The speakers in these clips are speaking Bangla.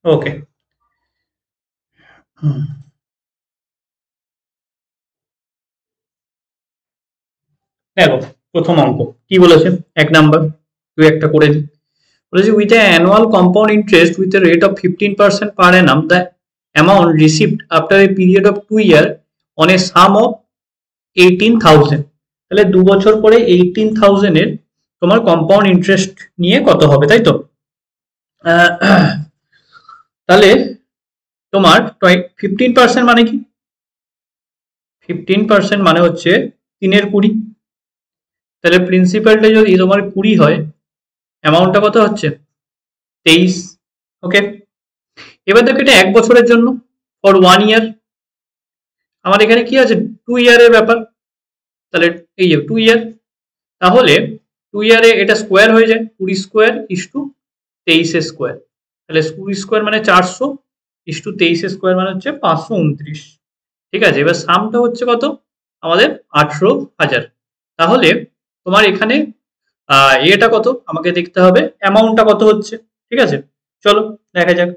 ওকে। দেখো প্রথম অঙ্ক কি বলেছে, 1 নাম্বার, তুই একটা করে দি। বলেছে with a annual compound interest with a rate of 15% per annum the amount received after a period of 2 year on a some of 18,000। তাহলে 2 বছর পরে 18,000 এর তোমার কম্পাউন্ড ইন্টারেস্ট নিয়ে কত হবে, তাই তো? তাহলে তোমার 15% মানে কি? 15% মানে হচ্ছে 3/20। তাহলে প্রিন্সিপালটা যদি তোমার 20 হয়, অ্যামাউন্টটা কত হচ্ছে? 23। ওকে, এবার দেখো এটা 1 বছরের জন্য, ফর 1 year। আমার এখানে কি আছে, 2 ইয়ারের ব্যাপার। তাহলে এই যে 2 ইয়ার, তাহলে 2 ইয়ারে এটা স্কোয়ার হয়ে যায়, 20 স্কোয়ার ইস টু 23 স্কোয়ার। তাহলে 20 স্কোয়ার মানে 400 ইস টু 23 স্কোয়ার মানে হচ্ছে 529। ঠিক আছে, এবার সামটা হচ্ছে কত আমাদের, 18,000। তাহলে তোমার এখানে এটা কত আমাকে দেখতে হবে, অ্যামাউন্টটা কত হচ্ছে। ঠিক আছে, চলো দেখা যাক।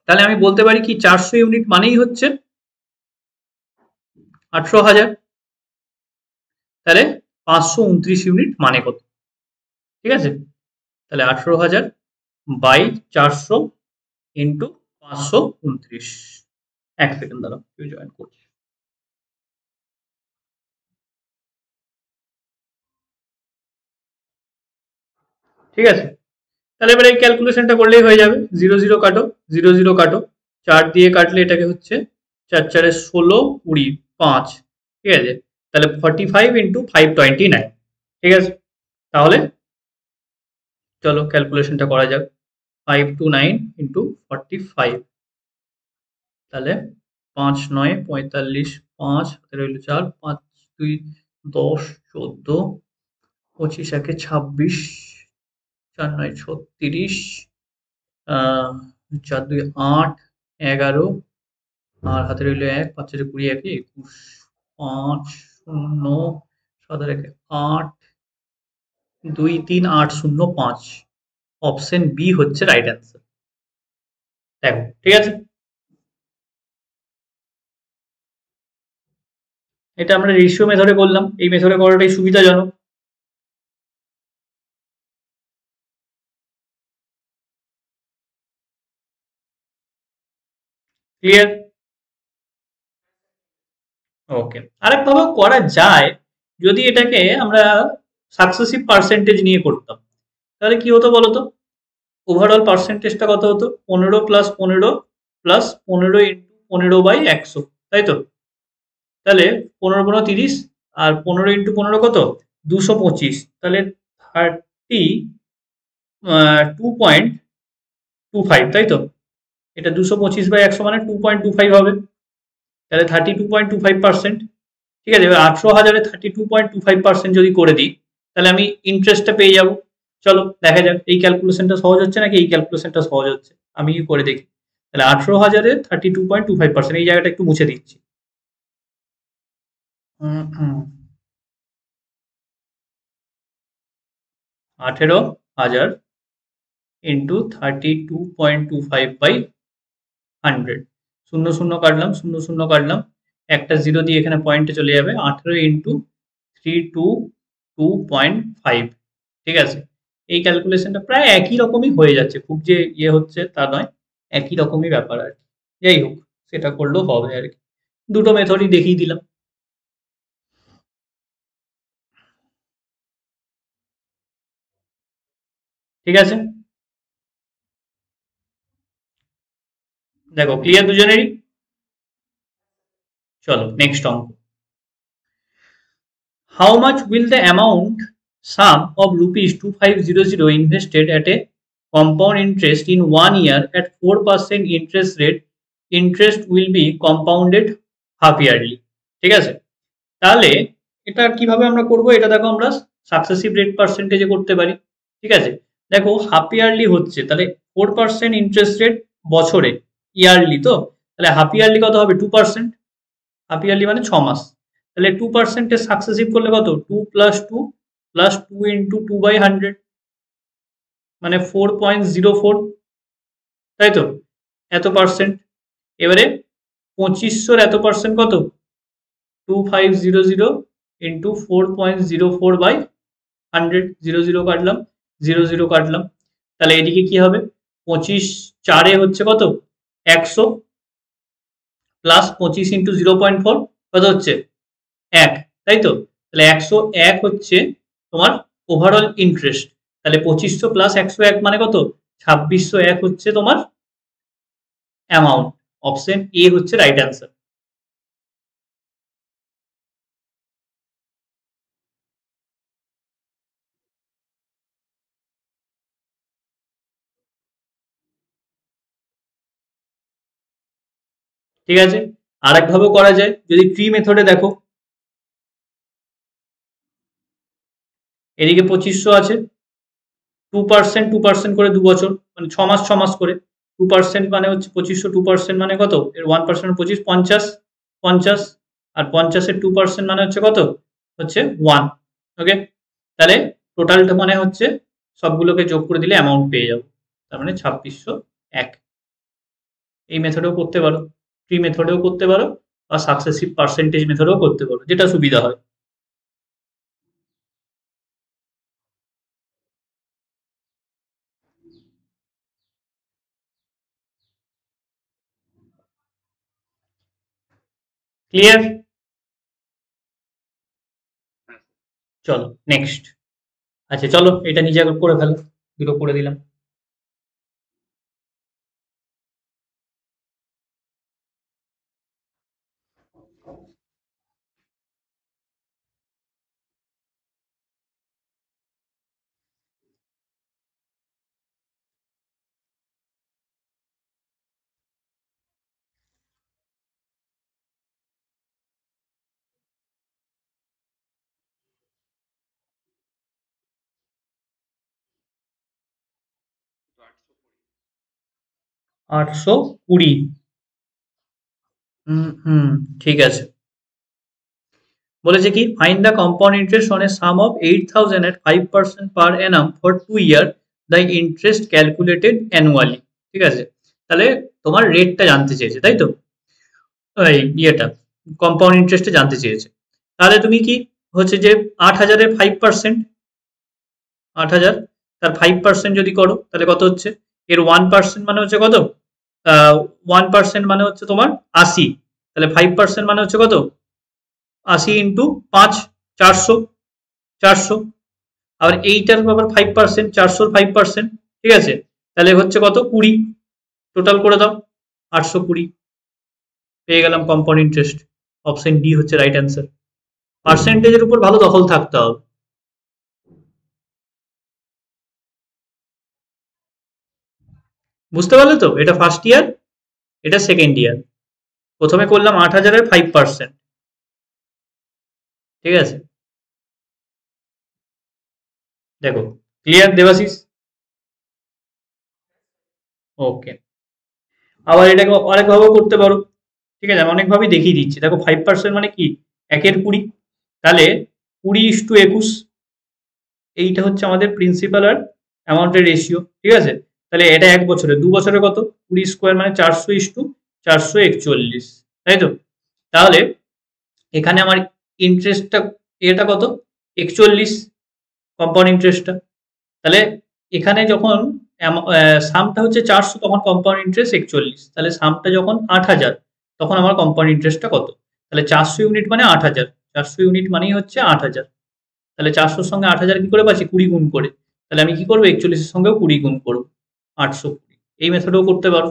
তাহলে আমি বলতে পারি কি 400 ইউনিট মানেই হচ্ছে 18,000। তাহলে 529 ইউনিট মানে কত? ঠিক আছে, তাহলে 18,000 বাই 400 ইন্টু 529। 1 সেকেন্ড দাঁড়াও, কেউ জয়েন করছে। ঠিক আছে, তাহলে এবার এই ক্যালকুলেশনটা করলেই হয়ে যাবে। 0 0 কাটো, 0 0 কাটো, 4 দিয়ে কাটলে এটাকে হচ্ছে 4 4 16 20 5। ঠিক আছে, তাহলে 45 ইন্টু 529। ঠিক আছে, তাহলে চলো ক্যালকুলেশনটা করা যাক। 529 ইন্টু 45, তাহলে 5 9 45, 5 হাতে রইল 4, 5 2 10 14, 25 একে 26, 4 9 36, 4 2 8, 11, আর হাতে রইল 1, 5 4 20 একে 21, 5 0 7 আর একে 8, 2 3 8 0 5। অপশন বি হচ্ছে রাইট অ্যান্সার। দেখো ঠিক আছে, এটা আমরা রেশিও মেথডে করলাম, এই মেথডে করাটাই সুবিধাজনক। ক্লিয়ার? ওকে, আরেকভাবে করা যায়, যদি এটাকে আমরা সাকসেসিভ পার্সেন্টেজ নিয়ে করতাম, তাহলে কি হতো বলতো? ওভারঅল পার্সেন্টেজটা কত হতো, 15 প্লাস 15 প্লাস 15 ইন্টু 15/100, তাই তো? তাহলে 15 15 30, আর 15 ইন্টু 15 কত, 225। তাহলে 2.25, তাই তো? এটা 225/100 মানে 2.25 হবে, তাহলে 32.25%। ঠিক আছে, এবার 18,000-এ 32.25% যদি করে দিই, তাহলে আমি ইন্টারেস্টটা পেয়ে যাব। চলো দেখা যাক এই ক্যালকুলেশনটা সহজ হচ্ছে নাকি এই ক্যালকুলেশনটা সহজ হচ্ছে, আমি করে দেখি। তাহলে 18,000-এ 32.25%, এই জায়গাটা একটু মুছে দিচ্ছি। 18,000 ইন্টু 32.25/100। শূন্য শূন্য কাটলাম, শূন্য শূন্য কাটলাম, একটা জিরো দিয়ে এখানে পয়েন্টে চলে যাবে। 18 ইন্টু 322.5। ঠিক আছে, এই ক্যালকুলেশনটা প্রায় একই রকমই হয়ে যাচ্ছে, খুব যে ইয়ে হচ্ছে তা নয়, একই রকমই ব্যাপার আর কি। যাই হোক, সেটা করলেও হবে আর কি, দুটো মেথডই দেখিয়ে দিলাম। ঠিক আছে, দেখো ক্লিয়ার দুজনেরই। চলো নেক্সট অঙ্ক। How much will the amount sum of rupees 2500 invested at a compound interest in 1 year at 4% interest rate, interest will be compounded half yearly? ঠিক আছে, তাহলে এটা কিভাবে আমরা করব, এটা দেখো আমরা সাকসেসিভ রেট পার্সেন্টেজে করতে পারি। ঠিক আছে, দেখো হাফ ইয়ারলি হচ্ছে, তাহলে 4% ইন্টারেস্ট রেট বছরে, ইয়ারলি তো, তাহলে হাফ ইয়ারলি কত হবে, 2%। হাফ ইয়ারলি মানে 6 মাস। তাহলে 2% সাকসেসিভ করলে কত, 2 + 2 + 2 ইন্টু 2/100 মানে 4.04। তাই তো, এত পার্সেন্ট। এবারে 2500 এত পার্সেন্ট কত, 2500 ইন্টু 4.04 বাই 100, 00 কাটলাম, 00 কাটলাম। তাহলে এদিকে কি হবে, 25 চারে হচ্ছে কত, 100, প্লাস 25 ইন্টু 0.4 কত হচ্ছে, 1, তাই তো। তাহলে 101 হচ্ছে তোমার ওভারঅল ইন্টারেস্ট। তাহলে 2500 প্লাস 101 মানে কত, 2601 হচ্ছে তোমার অ্যামাউন্ট। অপশন এ হচ্ছে রাইট অ্যান্সার। ঠিক আছে, আরেকভাবেও করা যায়, যদি ট্রি মেথডে দেখো, এদিকে 2500 আছে, 2% 2% করে 2 বছর, মানে 6 মাস 6 মাস করে, 2% মানে হচ্ছে 2500, 2% মানে কত, এর 1% 25, 50, 50, আর 50-এর 2% মানে হচ্ছে কত, হচ্ছে 1। ওকে, তাহলে টোটালটা মানে হচ্ছে সবগুলোকে যোগ করে দিলে অ্যামাউন্ট পেয়ে যাবো, তার মানে 2601। এই মেথডেও করতে পারো, ট্রি মেথডেও করতে পারো, বা সাকসেসিভ পার্সেন্টেজ মেথডেও করতে পারো, যেটা সুবিধা হয়। ক্লিয়ার? চলো নেক্সট। আচ্ছা চলো, এটা নিজে আগে করে ফেলো, দুটো করে দিলাম। 820। হুম হুম, ঠিক আছে। বলেছে কি, find the compound interest on a some of 8000 at 5% per Anam for 2 year, the interest calculated annually. ঠিক আছে, তাহলে তোমার রেটটা জানতে চেয়েছে, তাই তো, এই ইয়েটা কম্পাউন্ড ইন্টারেস্টে জানতে চেয়েছে। তাহলে তুমি কি হচ্ছে যে 8000-এর 5%, 8000 তার 5% যদি করো তাহলে কত হচ্ছে, এর 1% মানে হচ্ছে কত, 1% মানে হচ্ছে তোমার 80, তাহলে 5% মানে হচ্ছে কত, 80 ইন্টু 5, 400, 400। আবার এইটার আবার 5%, 400-5%, ঠিক আছে, তাহলে হচ্ছে কত, 20। টোটাল করে দাও, 820। পেয়ে গেলাম কম্পাউন্ড ইন্টারেস্ট। অপশন ডি হচ্ছে রাইট অ্যান্সার। পার্সেন্টেজের উপর ভালো দখল থাকতে হবে। বুঝতে পারলে তো, এটা ফার্স্ট ইয়ার, এটা সেকেন্ড ইয়ার। প্রথমে করলাম 8000-এর 5%। ঠিক আছে, দেখো, ক্লিয়ার দেবাশিস? ওকে। আবার এটাকে অনেকভাবেও করতে পারো। ঠিক আছে, আমি অনেকভাবেই দেখিয়ে দিচ্ছি। দেখো 5% মানে কি, 1/20, তাহলে 20:21, এইটা হচ্ছে আমাদের প্রিন্সিপাল আর অ্যামাউন্টের রেশিও। ঠিক আছে, তাহলে এটা 1 বছরে, 2 বছরে কত, 20 স্কোয়ার মানে 400:441, তাই তো। তাহলে এখানে আমার ইন্টারেস্টটা, এটা কত, 41, কম্পাউন্ড ইন্টারেস্টটা। তাহলে এখানে যখন সামটা হচ্ছে 400, তখন কম্পাউন্ড ইন্টারেস্ট 41, তাহলে সামটা যখন 8000, তখন আমার কম্পাউন্ড ইন্টারেস্টটা কত, তাহলে 400 ইউনিট মানে 8000, 400 ইউনিট মানেই হচ্ছে 8000। তাহলে 400-র সঙ্গে 8000 কি করে পাচ্ছি, 20 গুণ করে। তাহলে আমি কি করবো, 41-এর সঙ্গেও 20 গুণ করবো, 820। এই মেথডেও করতে পারো,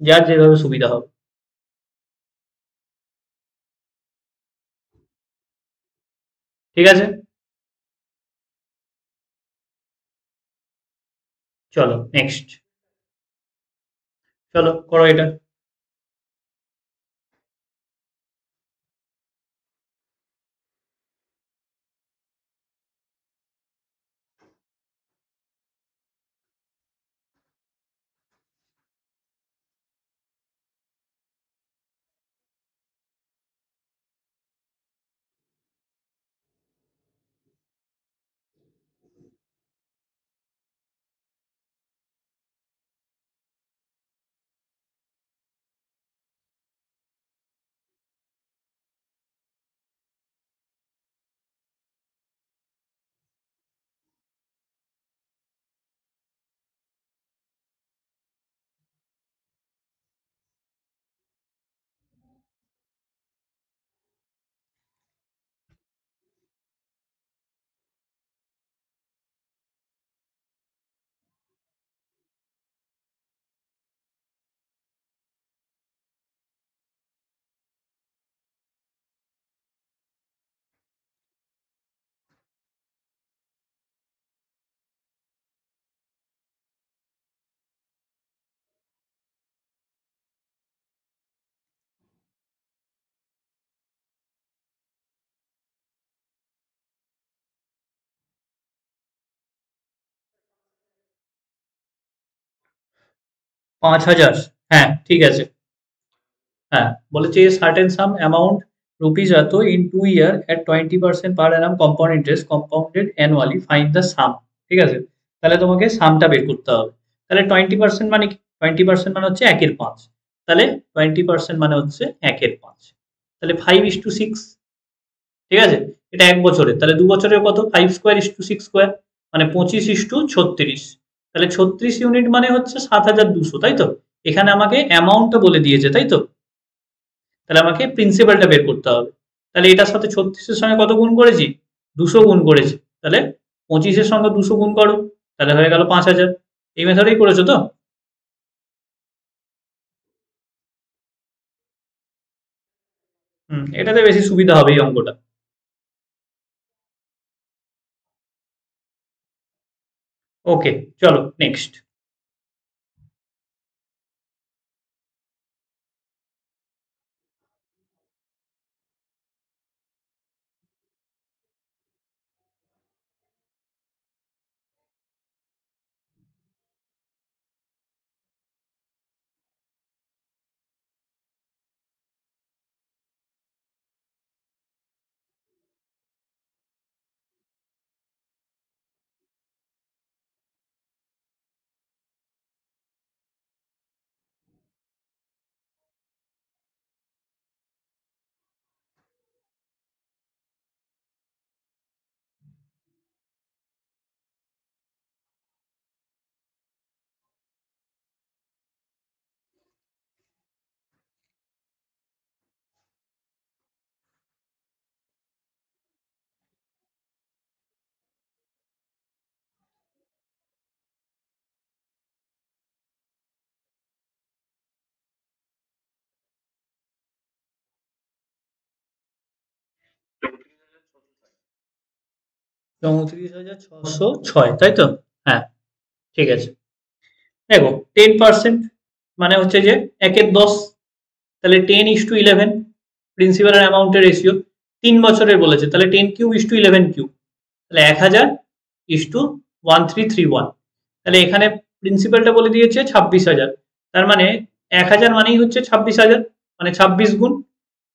যার যেভাবে সুবিধা হবে। ঠিক আছে, চলো নেক্সট। চলো করো এটা। 5,000। হ্যাঁ ঠিক আছে। হ্যাঁ, বলেছে সার্টেন সাম অ্যামাউন্ট রুপিস এত in 2 year at 20% per annum compound interest compounded annually find the sum. ঠিক আছে, তাহলে তোমাকে সামটা বের করতে হবে। তাহলে 20% মানে কি? 20% মানে হচ্ছে 1/5। তাহলে 20% মানে হচ্ছে 1/5। তাহলে 5:6। ঠিক আছে, এটা 1 বছরের, তাহলে 2 বছরের কত? 5 স্কোয়ার ইস টু 6 স্কোয়ার, মানে 25:36। তাহলে 36 ইউনিট মানে হচ্ছে 7,200, তাই তো? এখানে আমাকে অ্যামাউন্টটা বলে দিয়েছে, তাই তো? তাহলে আমাকে প্রিন্সিপালটা বের করতে হবে। তাহলে এটার সাথে 36-এর সঙ্গে কত গুণ করেছি? 200 গুণ করেছি। তাহলে 25-এর সঙ্গে 200 গুণ করো, তাহলে হয়ে গেল 5,000। এই মেথডেই করেছো তো? এটাতে বেশি সুবিধা হবে এই অঙ্কটা। ওকে, চলো নেক্সট। 34,606, তাই তো? হ্যাঁ ঠিক আছে। দেখো 10% মানে হচ্ছে যে 1/10। তাহলে 10:11 প্রিন্সিপাল আর অ্যামাউন্টের রেশিও। 3 বছরের বলেছে, তাহলে 10³ ইস টু 11 কিউব, তাহলে 1,000 ইস টু 1331। তাহলে এখানে প্রিন্সিপালটা বলে দিয়েছে 26,000। তার মানে 1,000 মানেই হচ্ছে 26,000, মানে 26 গুণ।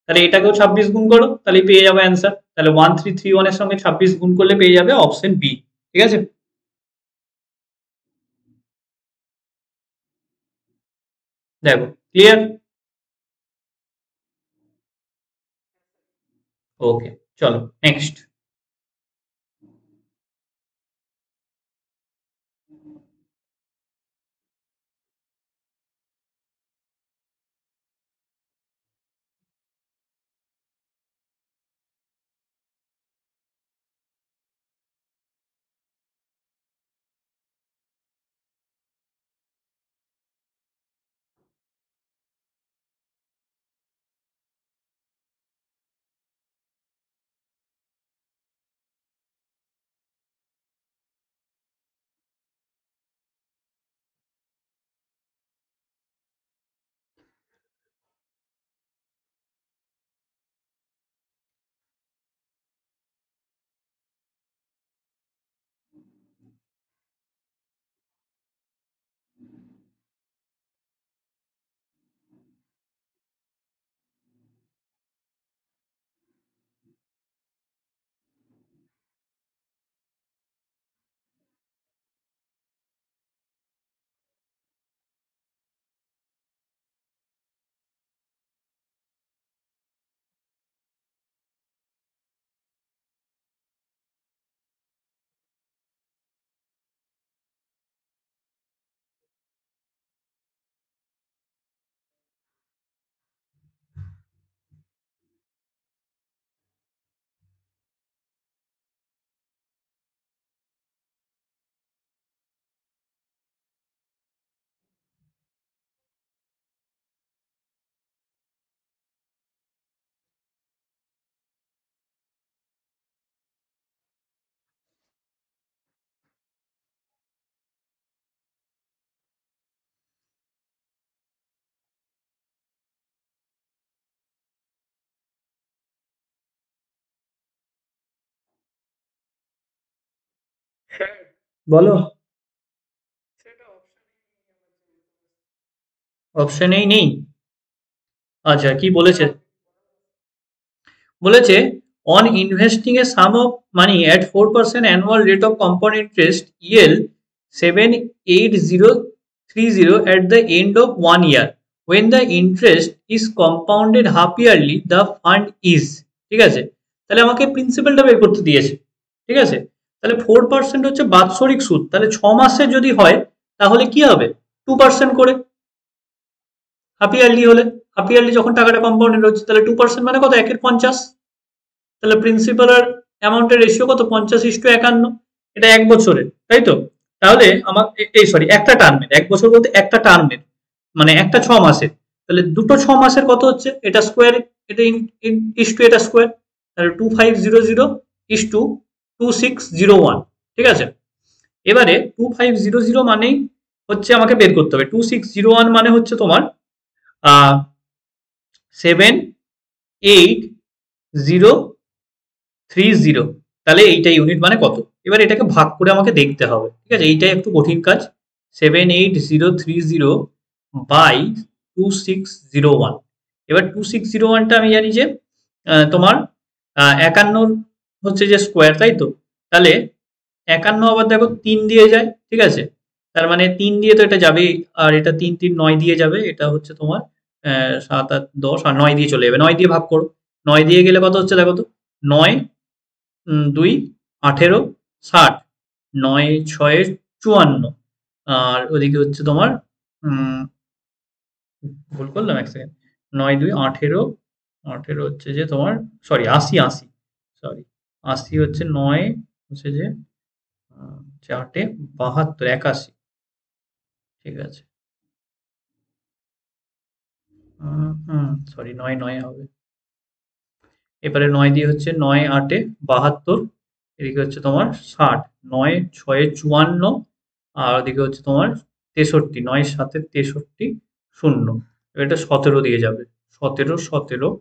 তাহলে এটাকেও 26 গুণ করো, তাহলে পেয়ে যাবে অ্যান্সার। তাহলে 1331 এর সঙ্গে 26 গুণ করলে পেয়ে যাবে অপশন বি। ঠিক আছে, দেখো ক্লিয়ার। ওকে, চলো নেক্সট। বলো। অপশনেই নেই। আচ্ছা কি বলেছে? বলেছে on investing A some of money at 4% annual rate of compound interest El 78030 at the end of 1 year when the interest is compounded half yearly the fund is, ঠিক আছে? তাহলে আমাকে প্রিন্সিপালটা বের করতে দিয়েছে, ঠিক আছে? তাহলে 4% হচ্ছে বাৎসরিক সুদ, তাহলে 6 মাসে যদি হয় তাহলে কি হবে? 2% করে। হাফ ইয়ারলি হলে, হাফ ইয়ারলি যখন টাকাটা কম্পাউন্ডেড হচ্ছে তাহলে 2% মানে কত? 1/50। তাহলে প্রিন্সিপাল আর অ্যামাউন্টের রেশিও কত? 50:51। এটা 1 বছরের, তাই তো? তাহলে আমার এই সরি একটা টার্মের, 1 বছর বলতে একটা টার্মের মানে একটা 6 মাসের, তাহলে দুটো 6 মাসের কত হচ্ছে? এটা স্কোয়ার, এটা ইস টু এটা স্কোয়ার, তাহলে 2500 ইস টু 2601, ঠিক আছে? এবারে 2500 মানেই হচ্ছে আমাকে বের করতে হবে 2601 মানে হচ্ছে তোমার 7830। তাহলে এইটা ইউনিট মানে কত? এবার এটাকে ভাগ করে আমাকে দেখতে হবে, ঠিক আছে? এইটাই একটু কঠিন কাজ। 78030 বাই 2601। এবার 2601টা আমি জানি যে তোমার 51 হচ্ছে যে স্কোয়ার, তাই তো? তাহলে 51 আবার দেখো 3 দিয়ে যায়, ঠিক আছে? তার মানে 3 দিয়ে তো এটা যাবেই, আর এটা 3 3 9 দিয়ে যাবে, এটা হচ্ছে তোমার 7 8 10 আর 9 দিয়ে চলে যাবে। 9 দিয়ে ভাগ করো, 9 দিয়ে গেলে কত হচ্ছে দেখো তো? 9 2 18 60, 9 6 54, আর ওদিকে হচ্ছে তোমার ভুল করলাম এক সেকেন্ড, 9 2 18, 18 হচ্ছে যে তোমার সরি 80 80, সরি 80 হচ্ছে 9 হচ্ছে যে 8 72 81, ঠিক আছে? সরি 9 9 হবে। এবারে 9 দিয়ে হচ্ছে 9 8 72, এদিকে হচ্ছে তোমার 60, 9 6 54, আর ওদিকে হচ্ছে তোমার 63, 9 7 63 0। এটা 17 দিয়ে যাবে, 17 17,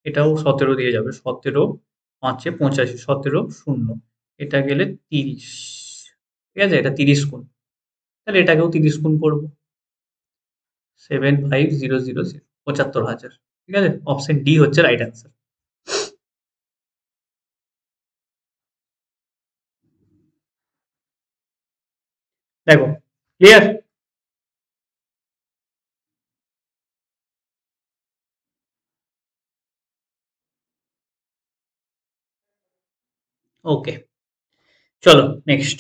এটাও 17 দিয়ে যাবে, 17 5 85, 17 0, এটা গেলে 30, ঠিক আছে? এটা 30 গুণ, তাহলে এটাকেও 30 গুণ করবো। 75000, 75,000, ঠিক আছে? অপশন ডি হচ্ছে রাইট অ্যান্সার। দেখো, ক্লিয়ার? ওকে, চলো নেক্সট।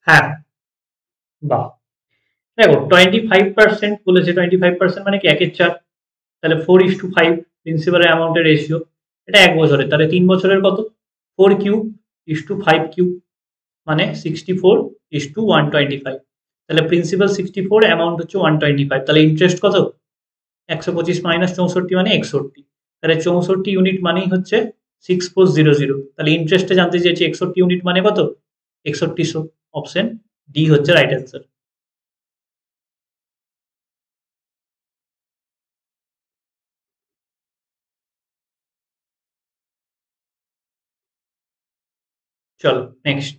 হ্যাঁ, বাহ। দেখো 25% বলেছে, 25% মানে কি 1/4, তাহলে 4:5 প্রিন্সিপালের অ্যামাউন্টের রেশিও। এটা 1 বছরের, তাহলে 3 বছরের কত? 4 কিউব ইস টু 5 কিউব, মানে 64 125। তাহলে প্রিন্সিপাল 64, অ্যামাউন্ট হচ্ছে 125। তাহলে ইন্টারেস্ট কত? 125 মাইনাস 64 মানে 61। তাহলে 64 ইউনিট মানেই হচ্ছে 6400। তাহলে ইন্টারেস্টে জানতে চেয়েছি 61 ইউনিট মানে কত? 6100। অপশন ডি হচ্ছে রাইট অ্যান্সার। চলো নেক্সট।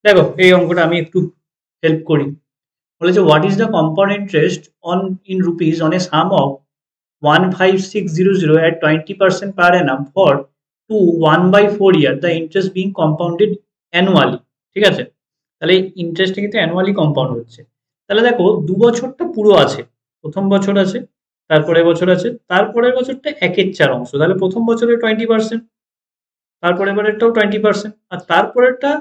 দেখো এই অঙ্কটা আমি একটু হেল্প করি। বলেছে what is the compound interest on in rupees on a some of 15600 at 20% per annum for 1/4 year, the interest being compounded annually। ঠিক আছে, তাহলে ইন্টারেস্টটা কিন্তু অ্যানুয়ালি কম্পাউন্ড হচ্ছে। তাহলে দেখো 2 বছরটা পুরো আছে, প্রথম বছর আছে, তারপরে বছর আছে, তারপরের বছরটা 1/4 অংশ, তাহলে প্রথম বছরে 20%, তারপরে এবারেরটাও 20%, আর তারপরেরটা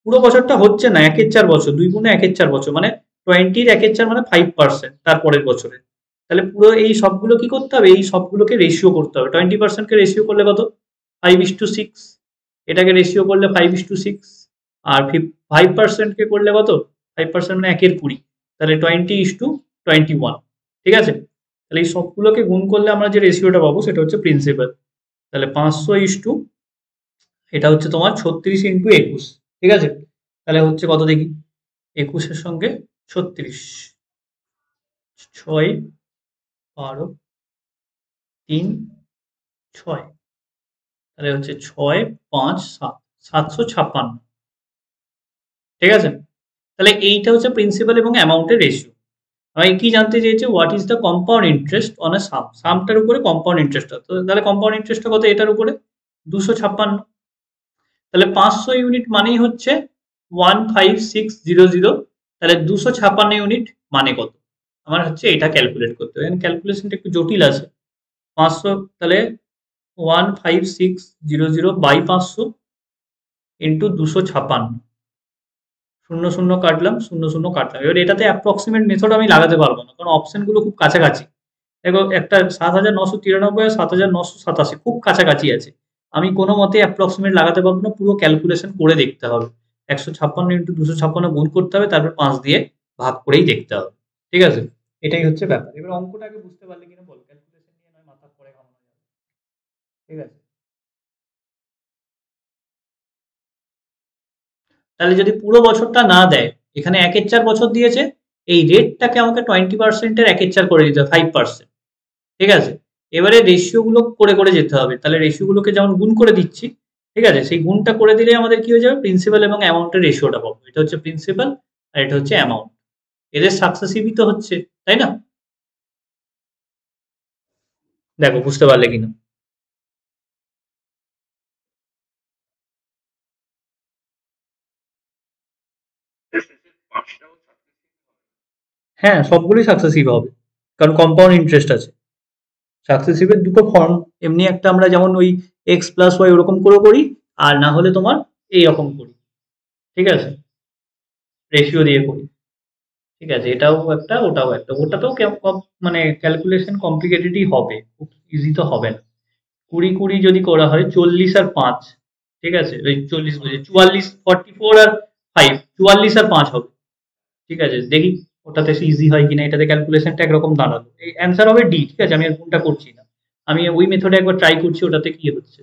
পুরো বছরটা হচ্ছে না, 1/4 বছর, 2 গুণে 1/4 বছর মানে 20-এর 1/4 মানে 5% তারপরের বছরে। তাহলে পুরো এই সবগুলো কি করতে হবে? এই সবগুলোকে রেশিও করতে হবে। 20%কে রেশিও করলে কত? 5:6। এটাকে রেশিও করলে 5:6। আর 5%কে করলে কত? 5% মানে 1/20, তাহলে 20:21। ঠিক আছে, তাহলে এই সবগুলোকে গুণ করলে আমরা যে রেশিওটা পাবো সেটা হচ্ছে প্রিন্সিপাল। তাহলে 500 এটা হচ্ছে তোমার 36 × 21। ঠিক আছে, তাহলে হচ্ছে কত দেখি? 21-এর সঙ্গে 36, 6, 12, 3, 6, তাহলে হচ্ছে 6, 5, 7, 756। ঠিক আছে, তাহলে এইটা হচ্ছে প্রিন্সিপাল এবং অ্যামাউন্টের রেশিও। আমি কি জানতে চেয়েছি? What is the compound interest on a sum, সামটার উপরে কম্পাউন্ড ইন্টারেস্টটা, তো তাহলে কম্পাউন্ড ইন্টারেস্টটা কত এটার উপরে? 256। তাহলে 500 ইউনিট মানেই হচ্ছে 15600, তাহলে 256 ইউনিট মানে কত? আমার হচ্ছে এটা ক্যালকুলেট করতে হবে, ক্যালকুলেশনটা একটু জটিল আছে। 500, তাহলে 15600 বাই 500 ইন্টু 256, শূন্য শূন্য কাটলাম, শূন্য শূন্য কাটলাম। এবার এটাতে অ্যাপ্রক্সিমেট মেথড আমি লাগাতে পারবো না, কারণ অপশনগুলো খুব কাছাকাছি। দেখো একটা 7993 আর 7987 খুব কাছাকাছি আছে। আমি কোনো মতে অ্যাপ্রক্সিমেট লাগাতে পারবো না, পুরো ক্যালকুলেশন করে দেখতে হবে। 156 ইন্টু 256 গুণ করতে হবে, তারপর 5 দিয়ে ভাগ করেই দেখতে হবে। ঠিক আছে, এটাই হচ্ছে ব্যাপার। এবার অঙ্কটা আগে বুঝতে পারলে কিনা বল, ক্যালকুলেশন নিয়ে নয় মাথা পরে ঘামানো যাবে। ঠিক আছে, তাহলে যদি পুরো বছরটা না দেয়, এখানে 1/4 বছর দিয়েছে, এই রেটটাকে আমাকে 20%-এর 1/4 করে দিতে হবে, 5%। ঠিক আছে, এবারে রেশিও গুলো করে করে যেতে হবে। তাহলে রেশিও গুলোকে যেমন গুণ করে দিচ্ছি, ঠিক আছে, সেই গুণটা করে দিলে আমাদের কি হয়ে যাবে, প্রিন্সিপাল এবং অ্যামাউন্টের রেশিওটা পাবো। এটা হচ্ছে প্রিন্সিপাল আর এটা হচ্ছে অ্যামাউন্ট, এদের সাকসেসিভই তো হচ্ছে, তাই না? দেখো বুঝতে পারলে কিনা। হ্যাঁ, সবগুলোই সাকসেসিভ হবে, কারণ কম্পাউন্ড ইন্টারেস্ট আছে। সাকসেসিভের দুটো ফর্ম, এমনি একটা আমরা যেমন ওই এক্স প্লাস ওয়াই ওরকম করে করি, আর না হলে তোমার এইরকম করি। ঠিক আছে, রেশিও দিয়ে করি। ঠিক আছে, এটাও একটা ওটাও একটা, ওটাতেও মানে ক্যালকুলেশন কমপ্লিকেটেডই হবে, খুব ইজি তো হবে না। 20-20 যদি করা হয়, 40 আর 5, ঠিক আছে, ওই 40 বলছি 44, 44 আর 5, 44 আর 5 হবে। ঠিক আছে, দেখি ওটাতে ইজি হয় কিনা, এটাতে ক্যালকুলেশনটা একরকম দাঁড়ালো, এই অ্যান্সার হবে ডি। ঠিক আছে, আমি আর কোনটা করছি না, আমি ওই মেথডে একবার ট্রাই করছি, ওটাতে কি হচ্ছে।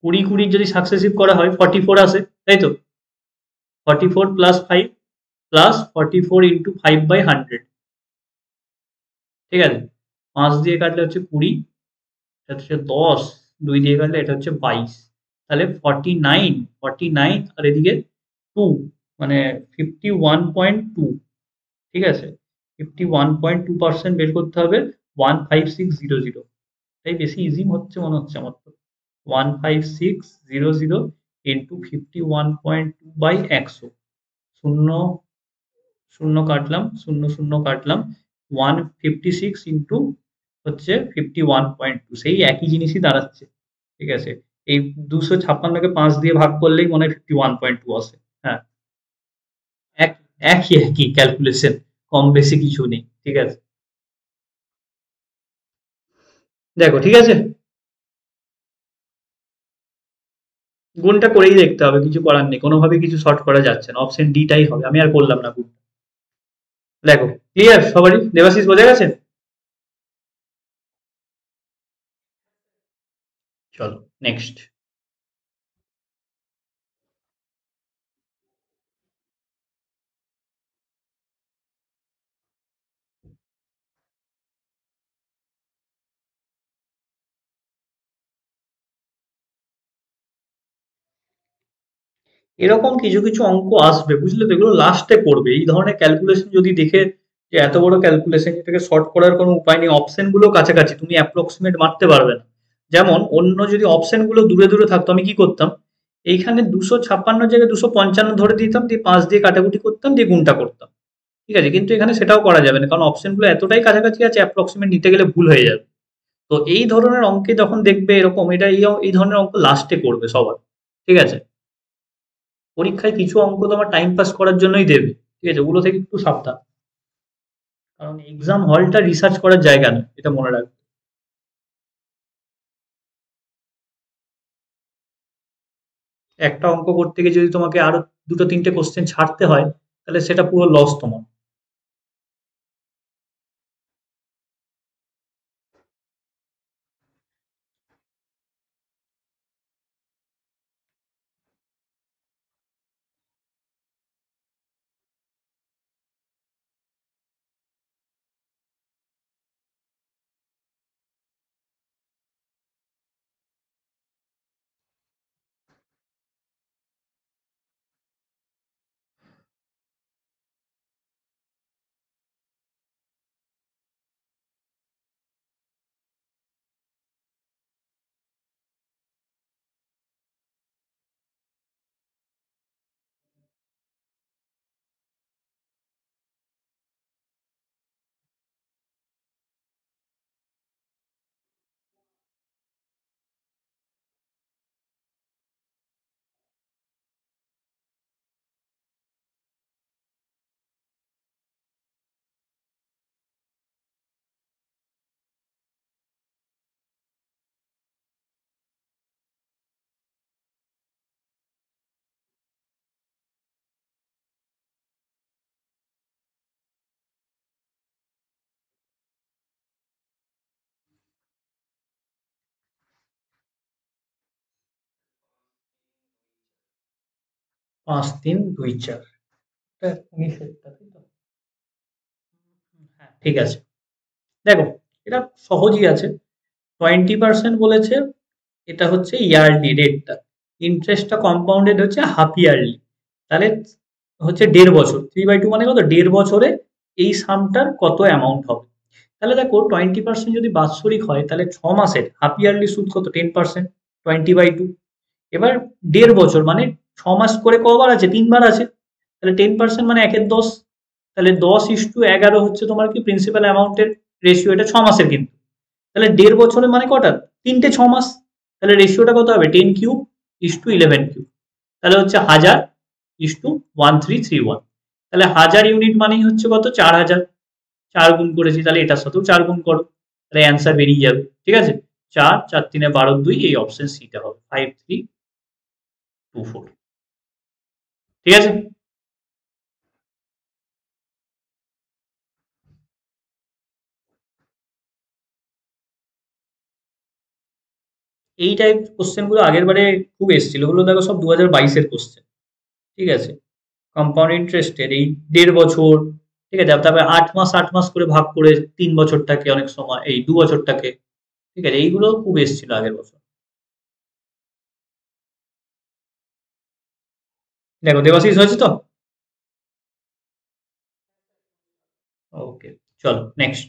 20-20 যদি সাকসেসিভ করা হয় 44 আসে, তাই তো? 44 প্লাস 5 প্লাস 44 ইন্টু 5/100। ঠিক আছে, 5 দিয়ে কাটলে হচ্ছে 20, এটা হচ্ছে 10, 2 দিয়ে কাটলে এটা হচ্ছে 22, তাহলে 49, 49 আর এদিকে 2, মানে 51.2। ঠিক আছে, 51.2% বের করতে হবে 15600। তাই বেশি ইজি হচ্ছে মনে হচ্ছে আমার তো। 15600 ইন্টু 51.2/100, শূন্য শূন্য কাটলাম, শূন্য শূন্য কাটলাম, 156 ইন্টু হচ্ছে 51.2, সেই একই জিনিসই দাঁড়াচ্ছে। ঠিক আছে, এই 256-কে 5 দিয়ে ভাগ করলেই মনে হয় 51.2 আসে। হ্যাঁ, এক একই একই ক্যালকুলেশন, কম বেশি কিছু নেই। ঠিক আছে, দেখো ঠিক আছে, গুণটা করেই দেখতে হবে, কিছু করার নেই, কোনোভাবে কিছু শর্ট করা যাচ্ছে না, অপশন ডিটাই হবে, আমি আর করলাম না গুণ। দেখো, ক্লিয়ার সবারই, দেবাশিস বোঝা গেছে? চলো নেক্সট। এরকম কিছু কিছু অঙ্ক আসবে, বুঝলে তো, এগুলো লাস্টে করবে এই ধরনের ক্যালকুলেশন, যদি দেখে যে এত বড় ক্যালকুলেশন, এটাকে শর্ট করার কোনো উপায় নেই, অপশন গুলো কাছাকাছি, তুমি অ্যাপ্রক্সিমেট মারতে পারবে না। যেমন অন্য যদি অপশন গুলো দূরে দূরে থাকতো, আমি কি করতাম, এইখানে 256 জায়গায় 255 ধরে দিতাম, দিয়ে 5 দিয়ে কাটাকুটি করতাম, দিয়ে গুণটা করতাম। ঠিক আছে, কিন্তু এখানে সেটাও করা যাবে না, কারণ অপশন গুলো এতটাই কাছাকাছি আছে, অ্যাপ্রক্সিমেট নিতে গেলে ভুল হয়ে যাবে। তো এই ধরনের অঙ্কে যখন দেখবে এরকম, এটা এই ধরনের অঙ্ক লাস্টে করবে সবার। ঠিক আছে, পরীক্ষায় কিছু অঙ্ক তোমার টাইম পাস করার জন্যই দেবে। ঠিক আছে, ওগুলো থেকে একটু সাবধান, কারণ এক্সাম হলটা রিসার্চ করার জায়গা নয়, এটা মনে রাখবে। একটা অঙ্ক করতে গিয়ে যদি তোমাকে আরো দুটো তিনটে কোশ্চেন ছাড়তে হয়, তাহলে সেটা পুরো লস তোমার। 5 3 2 4, এটা 19-এরটা, তাই তো? হ্যাঁ ঠিক আছে, দেখো এটা সহজই আছে। 20% বলেছে, এটা হচ্ছে ইয়ারলি রেটটা, ইন্টারেস্টটা কম্পাউন্ডেড হচ্ছে হাফ ইয়ারলি, তাহলে হচ্ছে 1.5 বছর, 3/2 মানে কত, 1.5 বছরে এই সামটার কত অ্যামাউন্ট হবে। তাহলে দেখো 20% যদি বাৎসরিক হয় তাহলে 6 মাসের হাফ ইয়ারলি সুদ কত, 10%, 20/2। এবার 1.5 বছর মানে 6 মাস করে কবার আছে, 3 বার আছে, তাহলে 10% মানে 1/10, তাহলে 10:11 হচ্ছে তোমার কি প্রিন্সিপাল অ্যামাউন্টের রেশিও, এটা 6 মাসের কিন্তু। তাহলে 1.5 বছরে মানে কটা, 3টে 6 মাস, তাহলে রেশিওটা কত হবে, 10³:11³, তাহলে হচ্ছে 1000:1331, তাহলে 1000 ইউনিট মানেই হচ্ছে কত, 4000, 4 গুণ করেছি, তাহলে এটার সাথেও 4 গুণ করো, তাহলে অ্যান্সার বেরিয়ে যাবে। ঠিক আছে, 4 4 3 12 2, এই অপশন সিটা হবে 5324। ঠিক আছে, এই টাইপ কোশ্চেন গুলো আগের বারে খুব এসেছিল, ওগুলো দেখো সব 2022-এর কোশ্চেন। ঠিক আছে, কম্পাউন্ড ইন্টারেস্টের এই 1.5 বছর, ঠিক আছে, তারপরে 8 মাস 8 মাস করে ভাগ করে 3 বছরটাকে, অনেক সময় এই 2 বছরটাকে। ঠিক আছে, এইগুলো খুব এসেছিল আগের বছর। দেখো দেবাশিস হয়েছে তো। ওকে, চলো নেক্সট।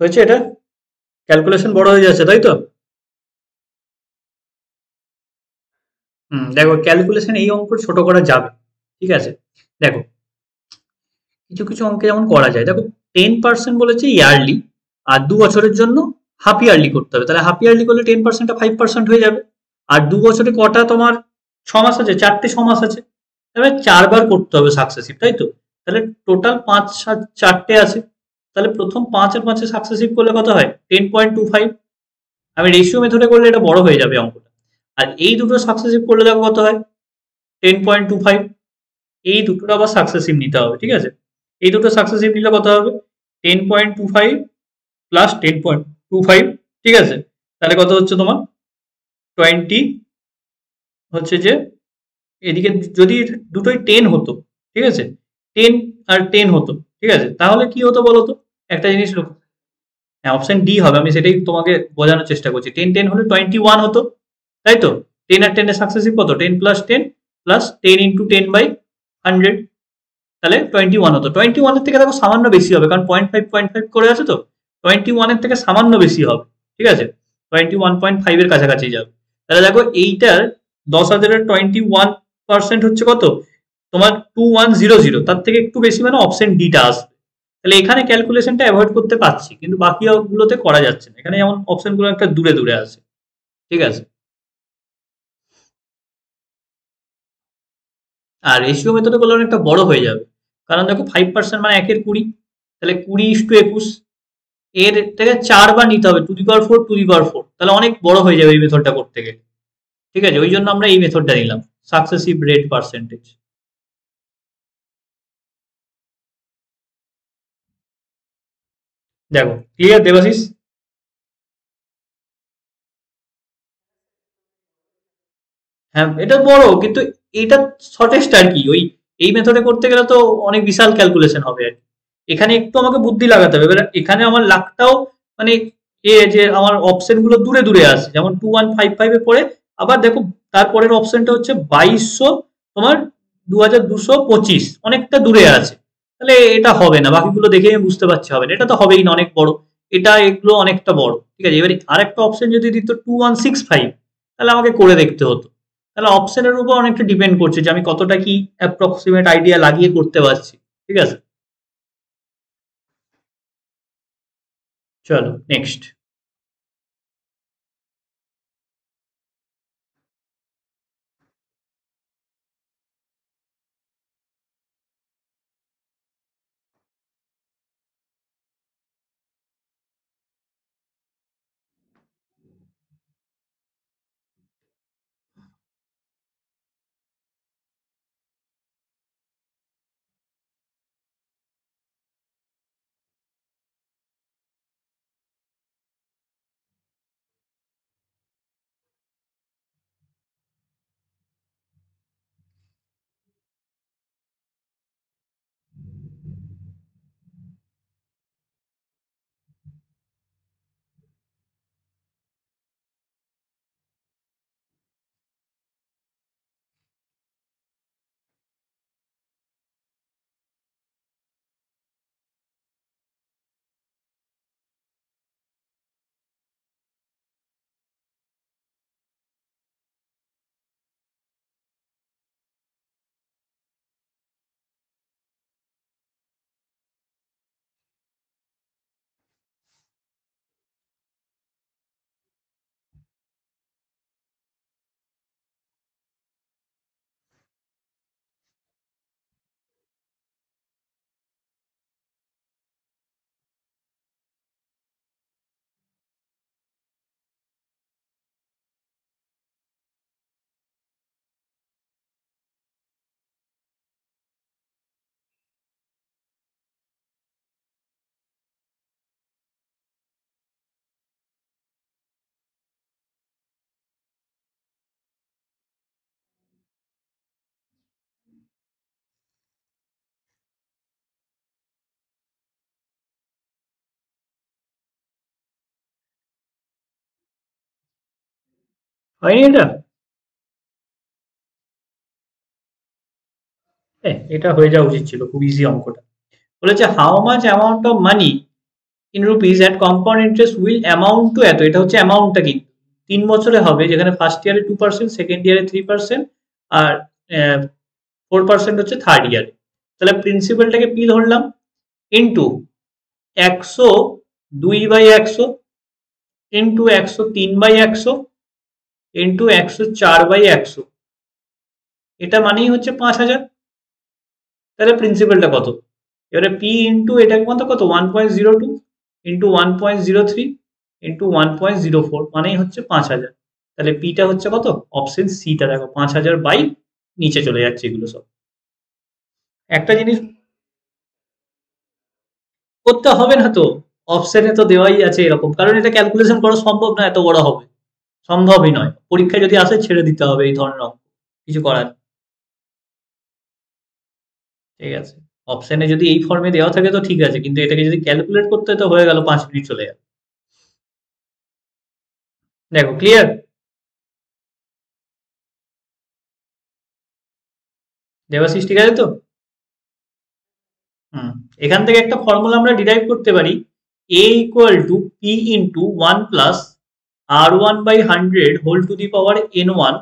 হয়েছে, এটা ক্যালকুলেশন বড় হয়ে যাচ্ছে তাই তো। দেখো ক্যালকুলেশন এই অঙ্ক ছোট করা যাবে। ঠিক আছে, দেখো কিছু কিছু অঙ্কে যেমন করা যায়, দেখো 10% বলেছে ইয়ারলি, আর 2 বছরের জন্য হাফ ইয়ারলি করতে হবে, তাহলে হাফ ইয়ারলি করলে 10%টা 5% হয়ে যাবে। আর 2 বছরে কটা তোমার 6 মাস আছে, 4টে 6 মাস আছে, তাহলে 4 বার করতে হবে সাকসেসিভ, তাই তো। তাহলে টোটাল 5 আর 4টে আছে, তাহলে প্রথম 5 আর 5-এ সাকসেসিভ করলে কত হয়, 10.25। আমি রেশিও মেথডে করলে এটা বড় হয়ে যাবে অঙ্কটা। আর এই দুটো সাকসেসিভ করলে দেখো কত হয়, 10.25। এই দুটোর আবার সাকসেসিভ নিতে হবে। ঠিক আছে, এই দুটো সাকসেসিভ নিলে কত হবে, 10.25 প্লাস 10.25। ঠিক আছে, তাহলে কত হচ্ছে তোমার 20 হচ্ছে যে এদিকে যদি দুটোই 10 হতো, ঠিক আছে, 10 আর 10 হতো, ঠিক আছে, তাহলে কি হতো বলো তো, একটা জিনিস লক্ষ্য, হ্যাঁ অপশন ডি হবে, আমি সেটাই তোমাকে বোঝানোর চেষ্টা করছি। 10 10 হলে 21 হতো, তাই তো? 10 আর 10 এর সাকসেসিভ কত, 10 + 10 প্লাস 10 × 10/100, তাহলে 21 হতো। 21 এর থেকে দেখো সামান্য বেশি হবে, কারণ 0.5 করে আছে তো, 21 এর থেকে সামান্য বেশি হবে, ঠিক আছে, 21.5 এর কাছাকাছি যাবে। তাহলে দেখো এইটার 10,000-এর 21% হচ্ছে কত, তোমার 2100, তার থেকে একটু বেশি, মানে অপশন ডিটা আসবে। তাহলে এখানে ক্যালকুলেশনটা অ্যাভয়েড করতে পারছি, কিন্তু বাকি গুলোতে করা যাচ্ছে না, এখানে যেমন অপশনগুলো একটা দূরে দূরে আছে, ঠিক আছে। আর রেশিও মেথডে করলে অনেকটা বড় হয়ে যাবে, কারণ দেখো 5% মানে 1/20, তাহলে 20:21, এর থেকে 4 বার নিতে হবে, টু দি পাওয়ার 4, তাহলে অনেক বড় হয়ে যাবে এই মেথডটা করতে গেলে, ঠিক আছে, ওই জন্য আমরা এই মেথডটা নিলাম, সাকসেসিভ রেট পার্সেন্টেজ। দেখো ক্লিয়ার দেবাশিস? হ্যাঁ এটা বড়, কিন্তু এটা শর্টেস্ট আর কি, ওই এই মেথডে করতে গেলে তো অনেক বিশাল ক্যালকুলেশন হবে আর কি। এখানে একটু আমাকে বুদ্ধি লাগাতে হবে, এবার এখানে আমার লাখটাও, মানে যে আমার অপশন গুলো দূরে দূরে আছে, যেমন 2155 এ পড়ে, আবার দেখো তারপরের অপশনটা হচ্ছে 2200, তোমার 2225, অনেকটা দূরে আছে, তাহলে এটা হবে না, বাকিগুলো দেখে আমি বুঝতে পারছি হবে না, এটা তো হবেই না, অনেক বড়, এটা এগুলো অনেকটা বড়, ঠিক আছে। এবারে আরেকটা অপশন যদি দিত 2165, তাহলে আমাকে করে দেখতে হতো। তাহলে অপশনের উপর অনেকটা ডিপেন্ড করছে যে আমি কতটা কি অ্যাপ্রক্সিমেট আইডিয়া লাগিয়ে করতে পারছি, ঠিক আছে। চলো নেক্সট। হয়নি এটা? এটা হয়ে যাওয়া উচিত ছিল, খুব ইজি অঙ্কটা। বলেছে how much amount of money in rupees at compound interest will amount two এত, এটা হচ্ছে অ্যামাউন্টটা কি 3 বছরে হবে, যেখানে ফার্স্ট ইয়ারে 2%, সেকেন্ড ইয়ারে 3%, আর 4% হচ্ছে থার্ড ইয়ারে। তাহলে প্রিন্সিপালটাকে পি ধরলাম, ইন্টু 102/100, ইন্টু 103/100, ইন্টু 104/100, এটা মানেই হচ্ছে 5,000। তাহলে প্রিন্সিপালটা কত, এবারে পি ইন্টু এটা কত কত 1.02, ইন্টু 1.03, ইন্টু 1.04, মানেই হচ্ছে 5,000। তাহলে পিটা হচ্ছে কত, অপশন সিটা দেখো 5,000 বাই, নিচে চলে যাচ্ছে এগুলো সব। একটা জিনিস করতে হবে না তো, অপশনে তো দেওয়াই আছে এরকম, কারণ এটা ক্যালকুলেশন করা সম্ভব না, এত বড় হবে, সম্ভবই নয়। পরীক্ষায় যদি আসে ছেড়ে দিতে হবে এই ধরনের অঙ্ক, কিছু করার নেই। ঠিক আছে, অপশনে যদি এই ফর্মে দেওয়া থাকে তো ঠিক আছে, কিন্তু এটাকে যদি ক্যালকুলেট করতে হয় তো হয়ে গেল 5 মিনিট চলে যাবে। দেখো ক্লিয়ার? দেবাশিস ঠিক আছে তো? হুম। এখান থেকে একটা ফর্মুলা আমরা ডিরাইভ করতে পারি, a equal to P into one plus r1/100 whole to the power n1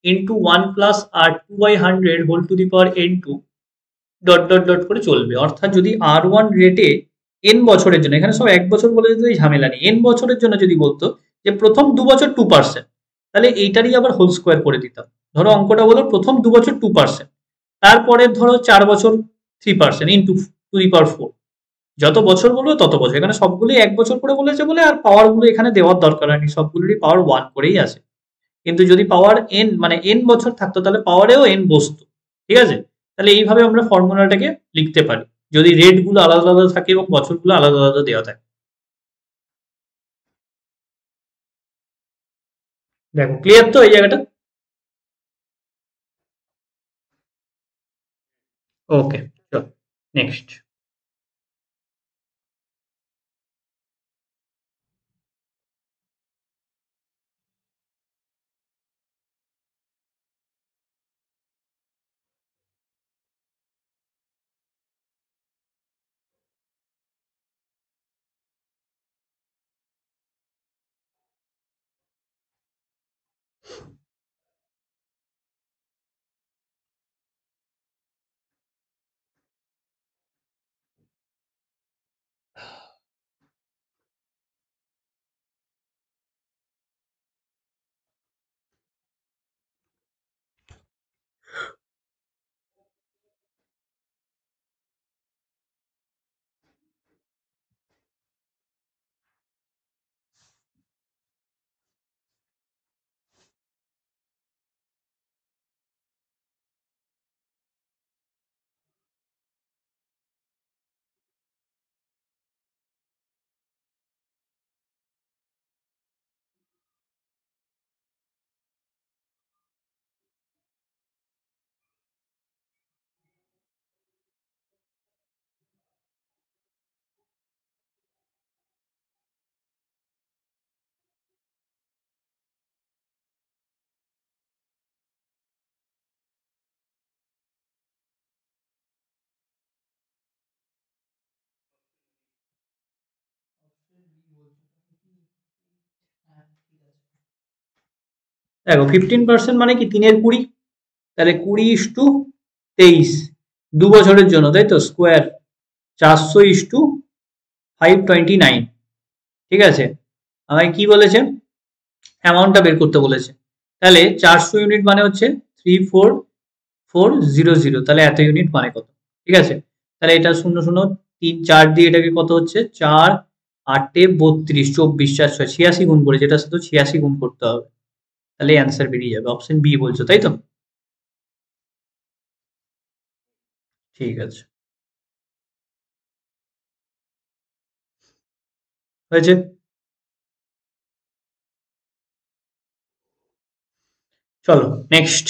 into one plus r2/100 whole to the power n2 dot dot dot করে চলবে। অর্থাৎ যদি R1 রেটে n বছরের জন্য, এখানে সব 1 বছর বলে যদি ঝামেলা নেই, n বছরের জন্য যদি বলতো যে প্রথম 2 বছর 2%, তাহলে এইটারই আবার হোল স্কোয়ার করে দিতাম। ধরো অঙ্কটা বলো প্রথম 2 বছর 2%, তারপরে ধরো 4 বছর 3% ইন্টু টু দি পাওয়ার 4। যত বছর বলবো তত বছর, এখানে সবগুলোই 1 বছর করে বলেছে বলে আর পাওয়ার গুলো এখানে দেওয়ার দরকার হয়নি, সবগুলোরই পাওয়ার 1 করেই আছে। কিন্তু যদি পাওয়ার n মানে n বছর থাকতো তাহলে পাওয়ারেও n বসতো। ঠিক আছে, তাহলে এইভাবে আমরা ফর্মুলাটাকে লিখতে পারি, যদি রেট গুলো আলাদা আলাদা থাকে এবং বছরগুলো আলাদা আলাদা দেওয়া থাকে। দেখো ক্লিয়ার তো এই জায়গাটা? ওকে, চল নেক্সট। দেখো 15% মানে কি 3 এর 20, তাহলে 20:23, 2 বছরের জন্য তাই তো, স্কোয়ার 400:529। ঠিক আছে, আমায় কি বলেছে, অ্যামাউন্টটা বের করতে বলেছে। তাহলে 400 ইউনিট মানে হচ্ছে 3440, তাহলে এত ইউনিট মানে কত? ঠিক আছে, তাহলে এটা শূন্য শূন্য 3 4 দিয়ে এটাকে কত হচ্ছে, 4 8 32 24 4 6 86 গুণ করে, যেটা শুধু 86 গুণ করতে হবে, তাহলে অ্যান্সার বেরিয়ে যাবে। অপশন বি বলছো তাই তো? ঠিক আছে, হয়েছে। চলো নেক্সট।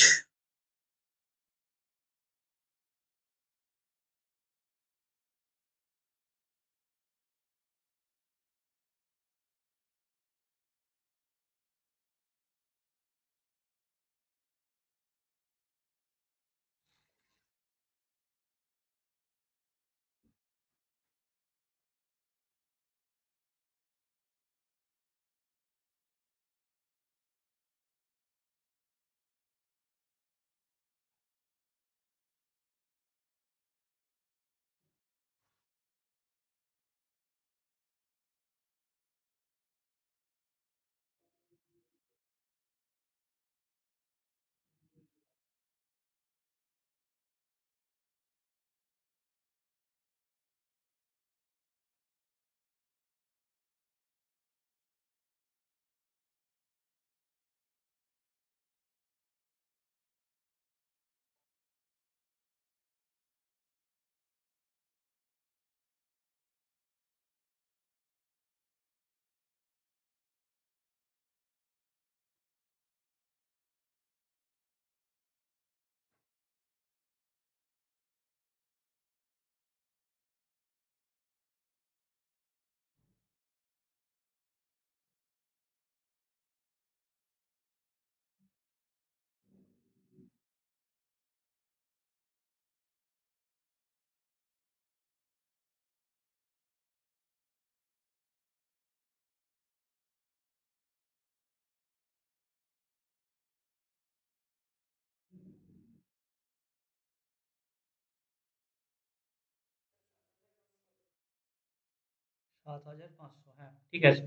7,500, হ্যাঁ ঠিক আছে।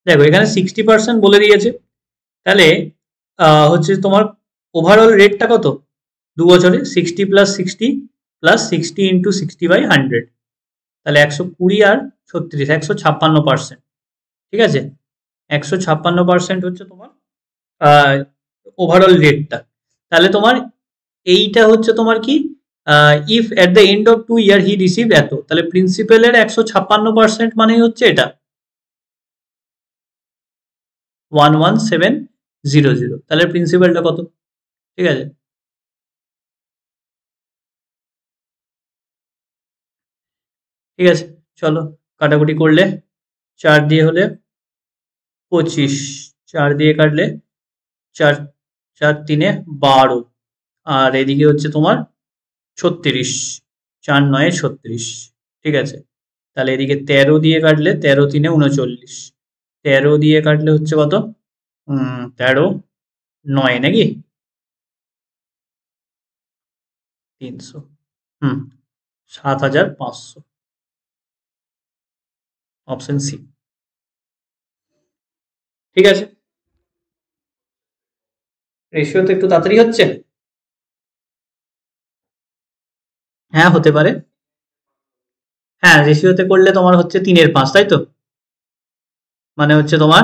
দেখো এখানে 60% বলে দিয়েছে, তাহলে হচ্ছে তোমার ওভারঅল রেটটা কত 2 বছরে? 60 + 60 + 60 × 60/100, তাহলে 120 আর 36, 156%। ঠিক আছে, 156% হচ্ছে তোমার ওভারঅল রেটটা। তাহলে তোমার এইটা হচ্ছে তোমার কি, if at the end of 2 year he receive এত, তাহলে প্রিন্সিপালের 156% মানেই হচ্ছে এটা 11700, তাহলে প্রিন্সিপালটা কত? ঠিক আছে, ঠিক আছে, চলো কাটাকুটি করলে 4 দিয়ে হলে 25, 4 দিয়ে কাটলে 4, 4×3 = 12, আর এদিকে হচ্ছে তোমার 36, 4×9 = 36। ঠিক আছে, তাহলে এদিকে 13 দিয়ে কাটলে 13×3 = 39, 13 দিয়ে কাটলে হচ্ছে কত, 13×9 নাকি 300, হুম 7,500, অপশন সি। ঠিক আছে, রেশিও তো একটু তাড়াতাড়ি হচ্ছে। হ্যাঁ হতে পারে। হ্যাঁ রেশিওতে করলে তোমার হচ্ছে 3/5, তাই তো? মানে হচ্ছে তোমার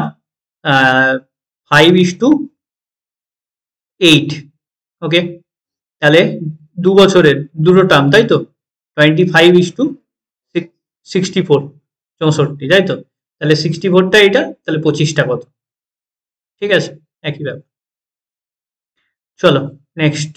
5:8। ওকে, তাহলে 2 বছরের দুটো টার্ম, তাই তো? 25:64, 64, তাই তো? তাহলে 64টা এটা, তাহলে 25টা কত? ঠিক আছে, একই ব্যাপার। চলো নেক্সট।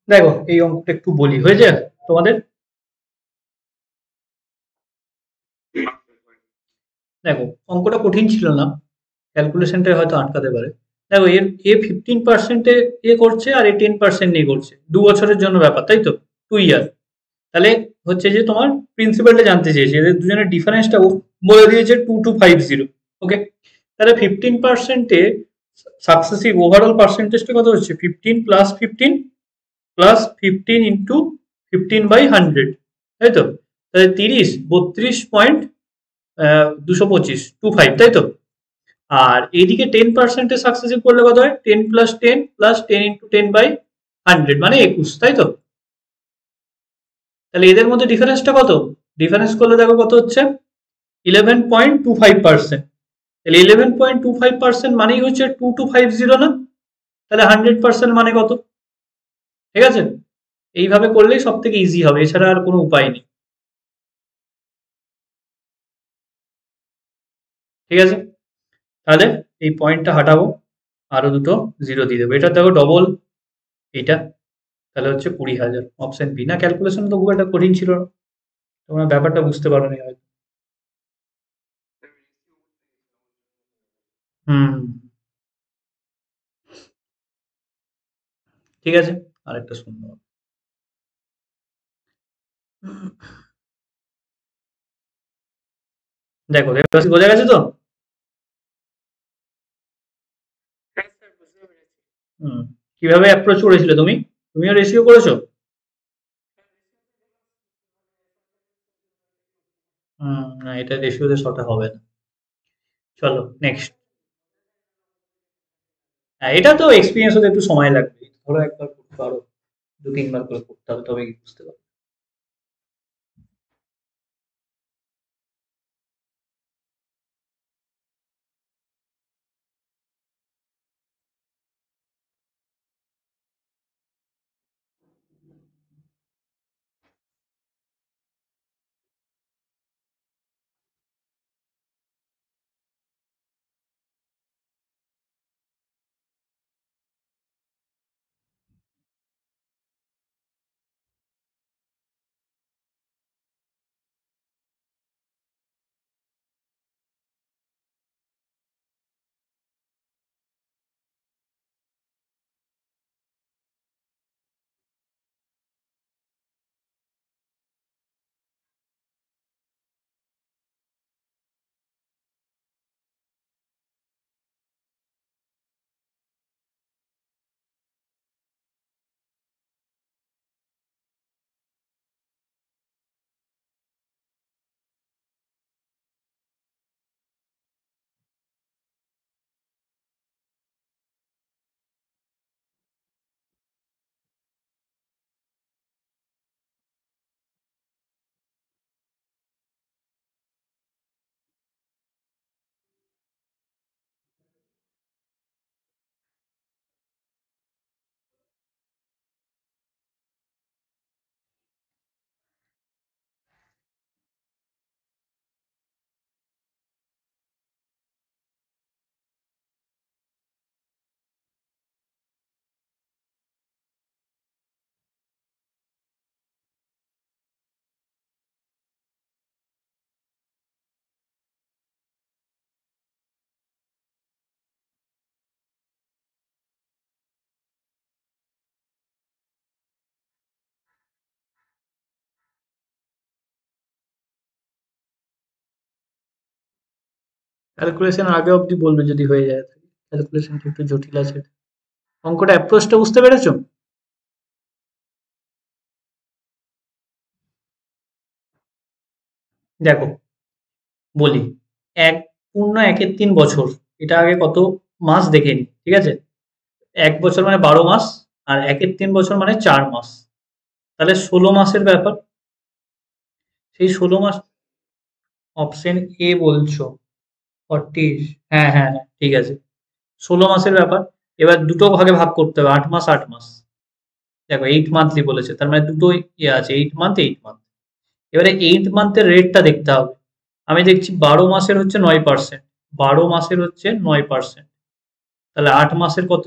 দেখো এই অঙ্কটা একটু বলি, হয়েছে তোমাদের? দেখো অঙ্কটা কঠিন ছিল না, ক্যালকুলেশনটা হয়তো আটকাতে পারে। দেখো এর এ 15% এ করছে আর এ 10% নিয়ে করছে, 2 বছরের জন্য ব্যাপার, তাই তো? 2 ইয়ার। তাহলে হচ্ছে যে তোমার প্রিন্সিপালটা জানতে চেয়েছে, এদের দুজনের ডিফারেন্সটা বলে দিয়েছে 2250। ওকে, তাহলে 15%-এ সাকসেসিভ ওভারঅল পার্সেন্টেজটা কত হচ্ছে? 15+15 প্লাস 15 ইন্টু 15/100, তাই তো? তাহলে 32.25, তাই তো? আর এইদিকে 10%-এ সাকসেসিভ করলে কত হয়? 10+10 প্লাস 10 ইন্টু 10/100 মানে 21, তাই তো? তাহলে এদের মধ্যে ডিফারেন্সটা কত? ডিফারেন্স করলে দেখো কত হচ্ছে? 11.25%। তাহলে 11.25% মানেই হচ্ছে 2250 না? তাহলে 100% মানে কত? ঠিক আছে, এইভাবে করলেই সব থেকে ইজি হবে, এছাড়া আর কোনো উপায় নেই। ঠিক আছে, তাহলে এই পয়েন্টটা হাঁটাবো, আরো দুটো জিরো দিয়ে দেবো। এটা দেখো ডবল এটা, তাহলে হচ্ছে 20,000। Option B. না, ক্যালকুলেশন তো খুব একটা কঠিন ছিল না, তোমরা ব্যাপারটা বুঝতে পারো নি হয়তো। হুম, ঠিক আছে, আরেকটা শুনবো। দেখো এবার বোঝা গেছে তো? হুম, কিভাবে অ্যাপ্রোচ করেছিলে তুমি? তুমিও রেশিও করেছো? না, এটা রেশিওতে শর্টে হবে না। চলো নেক্সট। হ্যাঁ, এটা তো এক্সপিরিয়েন্স হতে একটু সময় লাগবে, ধরো একবার করতে পারো, 2-3 বার করে করতে হবে তবে কি বুঝতে পারবে। ক্যালকুলেশন আগে অবধি বলবে যদি হয়ে যায়, ক্যালকুলেশনটা একটু জটিল আছে। অঙ্কটা অ্যাপ্রোচটা বুঝতে পেরেছো? দেখো বলি, 1 পূর্ণ 1-এর 3 বছর, এটা আগে কত মাস দেখে নি, ঠিক আছে? 1 বছর মানে 12 মাস, আর 1-এর 3 বছর মানে 4 মাস, তাহলে 16 মাসের ব্যাপার। সেই 16 মাস। অপশন এ বলছো? 40? হ্যাঁ হ্যাঁ হ্যাঁ, ঠিক আছে, 16 মাসের ব্যাপার। এবার দুটো ভাগে ভাগ করতে হবে, 8 মাস 8 মাস। দেখো 8 মান্থলি বলেছে, তার মানে দুটো ইয়ে আছে, 8 মান্থ 8 মান্থ। এবারে 8 মান্থের রেটটা দেখতে হবে। আমি দেখছি 12 মাসের হচ্ছে 9%, 12 মাসের হচ্ছে 9%, তাহলে 8 মাসের কত?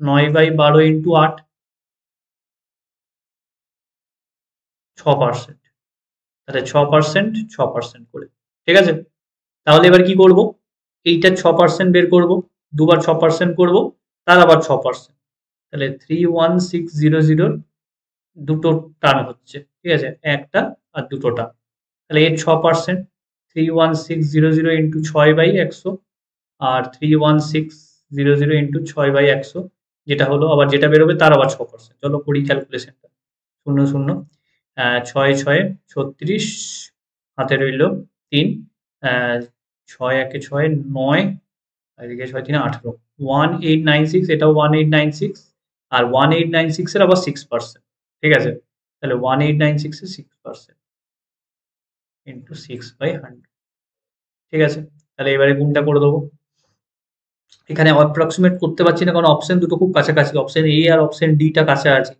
9/12 ইন্টু 8, 6%। তাহলে 6%, 6% করে, ঠিক আছে? তাহলে এবার কি করব? এইটা 6% বের করব, দুবার 6% করব, তার আবার 6%। তাহলে 31600 দুটো টার্ম হচ্ছে, ঠিক আছে? একটা আর দুটো টার্ম। তাহলে এর 6%, 31600 ইন্টু 6/100, আর 31600 ইন্টু 6/100, যেটা হলো আবার যেটা বেরোবে তার আবার 6%। চলো করি ক্যালকুলেশনটা। শূন্য শূন্য, ছয় ছয় 36, হাতে রইল 3, ছয় একে ছয় 9, আর এদিকে 6 3 18, 1896, এটাও 1896, আর 1896 এর আবার 6%, ঠিক আছে? তাহলে 1896 এর 6% ইন্টু 6/100, ঠিক আছে? তাহলে এবারে গুণটা করে দেবো। এখানে অ্যাপ্রক্সিমেট করতে পারছি না কারণ অপশন দুটো খুব কাছাকাছি, অপশন এ আর অপশন ডি টা কাছাকাছি,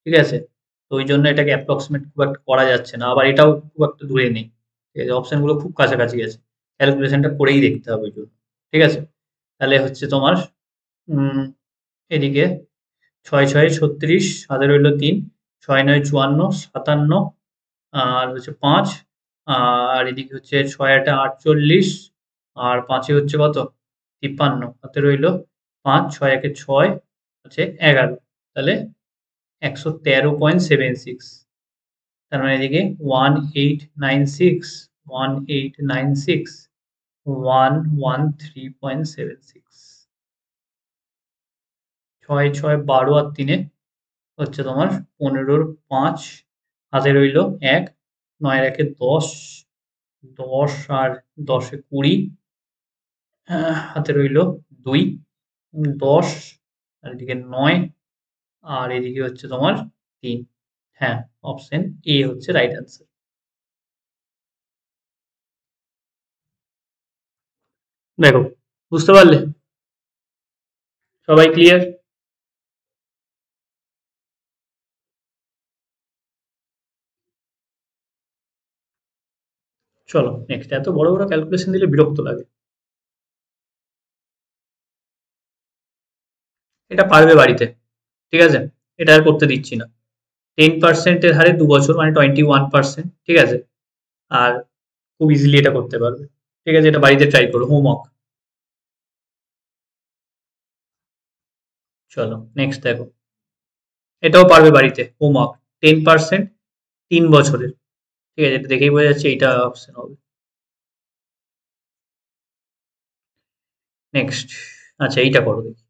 ঠিক আছে? তো ওই জন্য এটাকে অ্যাপ্রক্সিমেট খুব একটা করা যাচ্ছে না, আবার এটাও খুব একটা দূরে নেই, ঠিক আছে? অপশন গুলো খুব কাছাকাছি আছে, ক্যালকুলেশনটা করেই দেখতে হবে ওই জন্য, ঠিক আছে? তাহলে হচ্ছে তোমার উম, এদিকে 6 6 36, হাতে রইল 3, 6 9 54, 57, আর হচ্ছে 5, আর এদিকে হচ্ছে 6 8 48, আর 5 হচ্ছে কত, 53, হাতে রইল 5, 6 1 6 হচ্ছে 11, তাহলে 113.76। তার মানে এদিকে 1896, 1896, 113.76, 6 6 12 আর 3 হচ্ছে তোমার 15 5, হাতে রইল 1, 9 1 10, 10 আর 10 20, হাতে রইল 2, 10, আর এদিকে 9, আর এদিকে হচ্ছে তোমার 3। হ্যাঁ, অপশন এ হচ্ছে রাইট অ্যান্সার। দেখো, বুঝতে পারলে? সবাই ক্লিয়ার? চলো নেক্সট। এত বড় বড় ক্যালকুলেশন দিলে বিরক্ত লাগে। এটা পারবে বাড়িতে, ঠিক আছে? এটা আর করতে দিচ্ছি না। 10% হারে 2 বছর মানে 21%, ঠিক আছে? আর খুব ইজিলি এটা করতে পারবে, ঠিক আছে? এটা বাড়িতে ট্রাই করো, হোমওয়ার্ক। চলো নেক্সট দেখো, এটাও পারবে বাড়িতে, হোমওয়ার্ক। 10%, 3 বছরের, ঠিক আছে? এটা দেখেই বোঝা যাচ্ছে এইটা অপশন হবে। নেক্সট, আচ্ছা এইটা করো দেখি।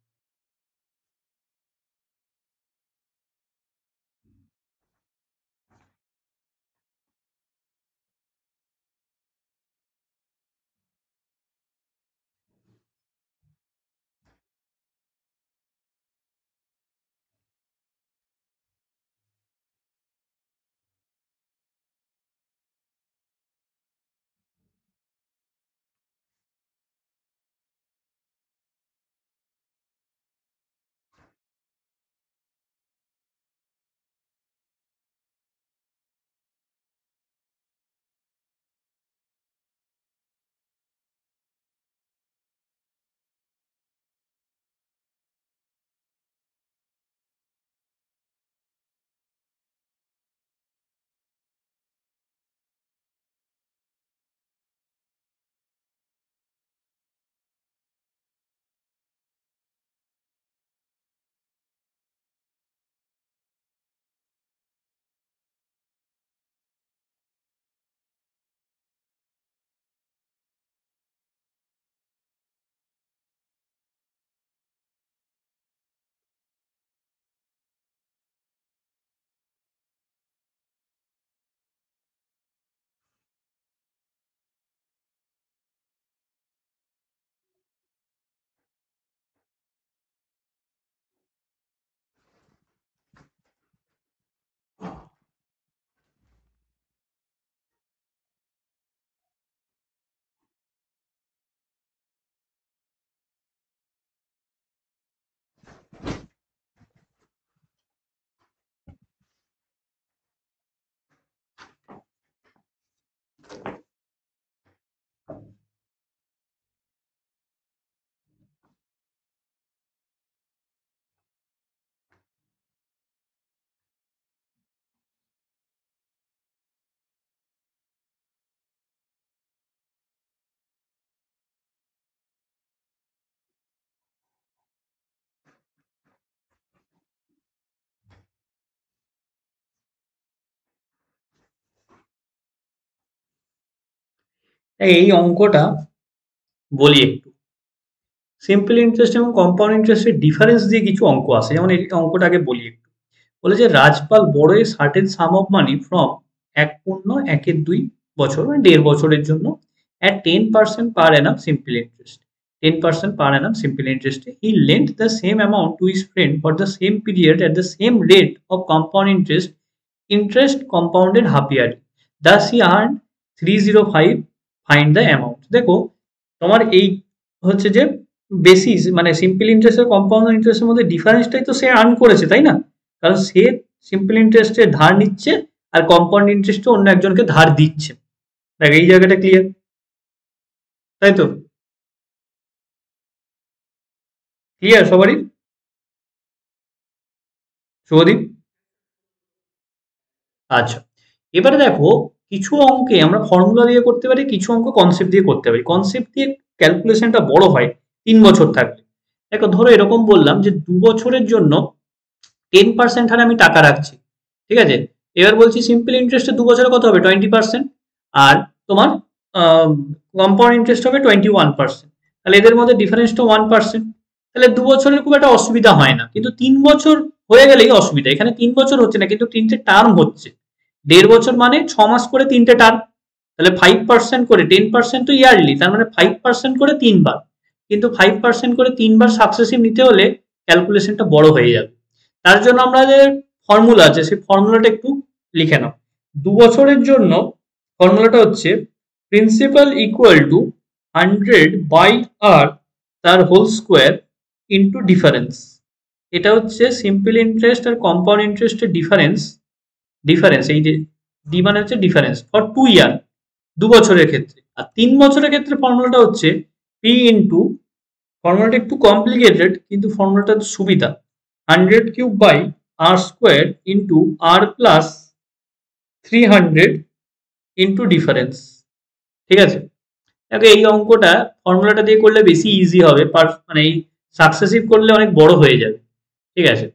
এই অঙ্কটা বলি একটু। সিম্পল ইন্টারেস্ট এবং কম্পাউন্ড ইন্টারেস্টের ডিফারেন্স দিয়ে কিছু অঙ্ক আছে, যেমন এই অঙ্কটা আগে বলি একটু। বলে যে রাজপাল বড় certain some of money from 1.1-2 বছর মানে 1.5 বছরের জন্য at 10% per annum simple interest, 10% per annum simple interest he lent the same amount to his friend for the same period at the same rate of compound interest, interest compounded half yearly, thus he earned 305, find the amount। দেখো তোমার এই হচ্ছে যে বেসিস মানে সিম্পল ইন্টারেস্ট আর কম্পাউন্ড ইন্টারেস্টের মধ্যে ডিফারেন্সটাই তো সে আর্ন করেছে, তাই না? কারণ সে সিম্পল ইন্টারেস্টে ধার নিচ্ছে আর কম্পাউন্ড ইন্টারেস্টে অন্য একজনকে ধার দিচ্ছে। দেখ এই জায়গাটা ক্লিয়ার, তাই তো? ক্লিয়ার সবারই? শুভদীপ? আচ্ছা, এবারে দেখো কিছু অঙ্কে আমরা ফর্মুলা দিয়ে করতে পারি, কিছু অঙ্ক কনসেপ্ট দিয়ে করতে পারি। কনসেপ্ট দিয়ে ক্যালকুলেশনটা বড় হয় 3 বছর থাকলে। দেখো ধরো এরকম বললাম যে 2 বছরের জন্য 10% হারে আমি টাকা রাখছি, ঠিক আছে? এবার বলছি সিম্পল ইন্টারেস্টে 2 বছরে কত হবে, 20%। আর তোমার কম্পাউন্ড ইন্টারেস্ট হবে 21%। তাহলে এদের মধ্যে ডিফারেন্সটা 1%। তাহলে 2 বছরের খুব একটা অসুবিধা হয় না, কিন্তু 3 বছর হয়ে গেলেই অসুবিধা। এখানে 3 বছর হচ্ছে না, কিন্তু 3টে টার্ম হচ্ছে। 1.5 বছর মানে 6 মাস করে 3টে টার্ম। তাহলে 5% করে, 10% তো ইয়ারলি, তার মানে 5% করে 3 বার। কিন্তু 5% করে 3 বার সাকসেসিভ নিতে হলে ক্যালকুলেশনটা বড় হয়ে যাবে। তার জন্য আমরা যে ফর্মুলা আছে সেই ফর্মুলাটা একটু লিখে নাও। 2 বছরের জন্য ফর্মুলাটা হচ্ছে প্রিন্সিপাল ইকুয়াল টু 100/r তার হোল স্কোয়ার ইন্টু ডিফারেন্স। এটা হচ্ছে সিম্পল ইন্টারেস্ট আর কম্পাউন্ড ইন্টারেস্টের ডিফারেন্স। ডিফারেন্স এই যে ডি মানে হচ্ছে ডিফারেন্স ফর 2 ইয়ার, 2 বছরের ক্ষেত্রে। আর 3 বছরের ক্ষেত্রে ফর্মুলাটা হচ্ছে পি ইন্টু, ফর্মুলাটা একটু কমপ্লিকেটেড কিন্তু ফর্মুলাটা সুবিধা, 100³ by r² into R plus 300 into difference. ঠিক আছে? দেখো এই অঙ্কটা ফর্মুলাটা দিয়ে করলে বেশি ইজি হবে, মানে এই সাকসেসিভ করলে অনেক বড় হয়ে যাবে। ঠিক আছে?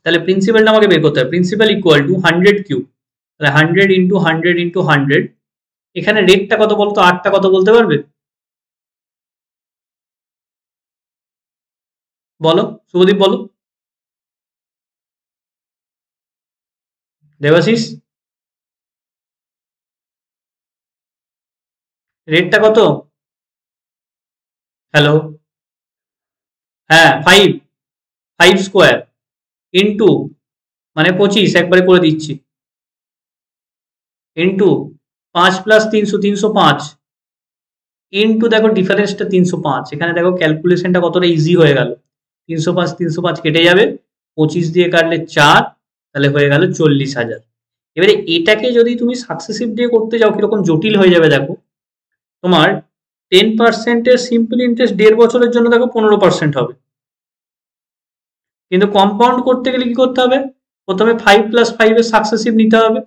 তাহলে প্রিন্সিপালটা আমাকে বের করতে হবে। প্রিন্সিপাল ইকুয়াল টু 100³ তাহলে 100 × 100 × 100। এখানে রেটটা কত বলতো, আরটা কত বলতে পারবে? বলো, শুভদীপ বলো। দেবাশিস, রেটটা কত? হ্যালো? হ্যাঁ, 5 স্কোয়ার ইন্টু মানে 25, একবারে করে দিচ্ছি, ইন্টু 5 + 300, 305 ইন্টু দেখো ডিফারেন্সটা 305। এখানে দেখো ক্যালকুলেশনটা কতটা ইজি হয়ে গেল। 305 305 কেটে যাবে, 25 দিয়ে কাটলে 4, তাহলে হয়ে গেল 40,000। এবারে এটাকে যদি তুমি সাকসেসিভ দিয়ে করতে যাও কিরকম জটিল হয়ে যাবে দেখো। তোমার 10%-এর সিম্পল ইন্টারেস্ট 1.5 বছরের জন্য দেখো 15% হবে। কিন্তু কম্পাউন্ড করতে গেলে কি করতে হবে? প্রথমে 5 + 5 এর সাকসেসিভ নিতে হবে।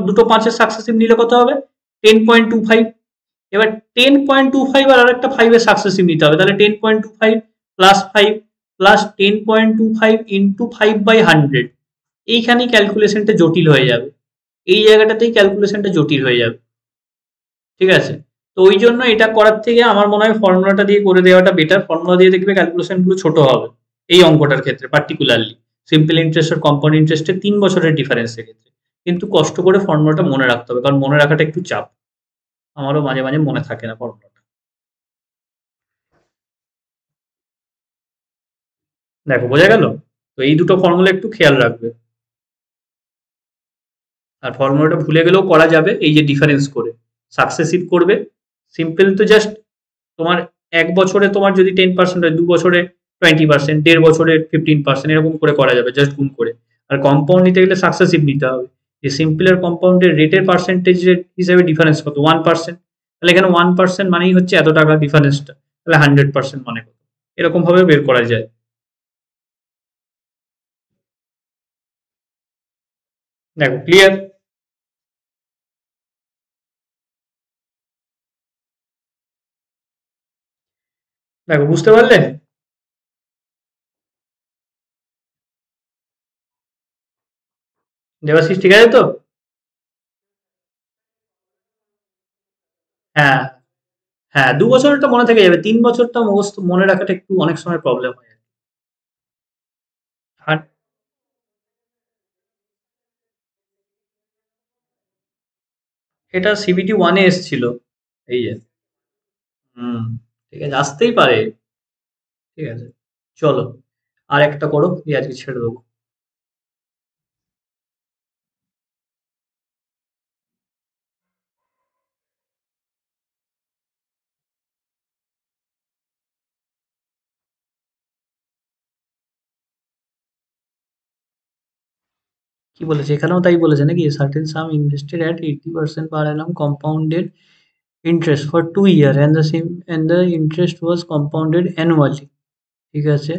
দুটো 5-এর সাকসেসিভ নিলে কত হবে? 10.25। এবার 10.25 আর আরেকটা 5-এর সাকসেসিভ নিতে হবে, তাহলে 10.25 প্লাস 5 প্লাস 10.25 ইন্টু 5/100। এইখানেই ক্যালকুলেশনটা জটিল হয়ে যাবে, এই জায়গাটাতেই ক্যালকুলেশনটা জটিল হয়ে যাবে। ঠিক আছে? তো ওই জন্য এটা করার থেকে আমার মনে হয় ফর্মুলাটা দিয়ে করে দেওয়াটা বেটার। ফর্মুলা দিয়ে দেখবে ক্যালকুলেশনগুলো ছোট হবে এই অঙ্কটার ক্ষেত্রে পার্টিকুলারলি। সিম্পল ইন্টারেস্ট আর কম্পাউন্ড ইন্টারেস্টের 3 বছরের ডিফারেন্সের ক্ষেত্রে। কিন্তু কষ্ট করে ফর্মুলাটা মনে রাখতে হবে, কারণ মনে রাখাটা একটু চাপ। আমারও মাঝে মাঝে মনে থাকে না ফর্মুলাটা। দেখো বোঝা গেল? তো এই দুটো ফর্মুলা একটু খেয়াল রাখবে। আর ফর্মুলাটা ভুলে গেলেও করা যাবে, এই যে ডিফারেন্স করে সাকসেসিভ করবে। সিম্পল তো জাস্ট তোমার 1 বছরে তোমার যদি 10% হয়, 2 বছরে 20%, 1.5 বছরে 15%, এরকম করে করা যাবে জাস্ট গুণ করে। আর কম্পাউন্ড নিতে গেলে সাকসেসিভ নিতে হবে। এই সিম্পল আর কম্পাউন্ডের রেটের পার্সেন্টেজ হিসাবে ডিফারেন্স কত, 1%। তাহলে এখানে 1% মানেই হচ্ছে এত টাকা ডিফারেন্সটা, তাহলে 100% মানে কত, এরকম ভাবে বের করা যায়। দেখো ক্লিয়ার? দেখো বুঝতে পারলে? দেবাশিস ঠিক আছে তো? হ্যাঁ, হ্যাঁ, 2 বছরটা মনে থেকে যাবে, 3 বছরটা মুখস্থ মনে রাখাটা একটু অনেক সময় প্রবলেম হয়। আর এটা সিবিটি ওয়ানে এসছিল, এই যে। হুম, ঠিক আছে, আসতেই পারে। ঠিক আছে, চলো আর একটা করো, দিয়ে আজকে ছেড়ে দেবো। কি বলেছে এখানেও তাই বলেছে নাকি, certain some invested at 80% per annum compounded interest for 2 year and the same and the interest was compounded annually, ঠিক আছে।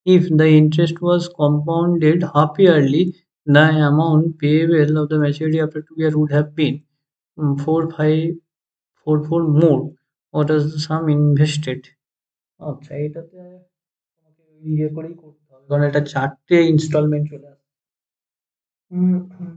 If the interest was compounded half yearly, the amount payable of the maturity after 2 year would have been 4544 more. What is the sum invested? আচ্ছা, এটাতে তোমাকে ইয়ে করেই করতে হবে, কারণ এটা 4টে ইনস্টলমেন্ট চলে আসে। হুম, হুম।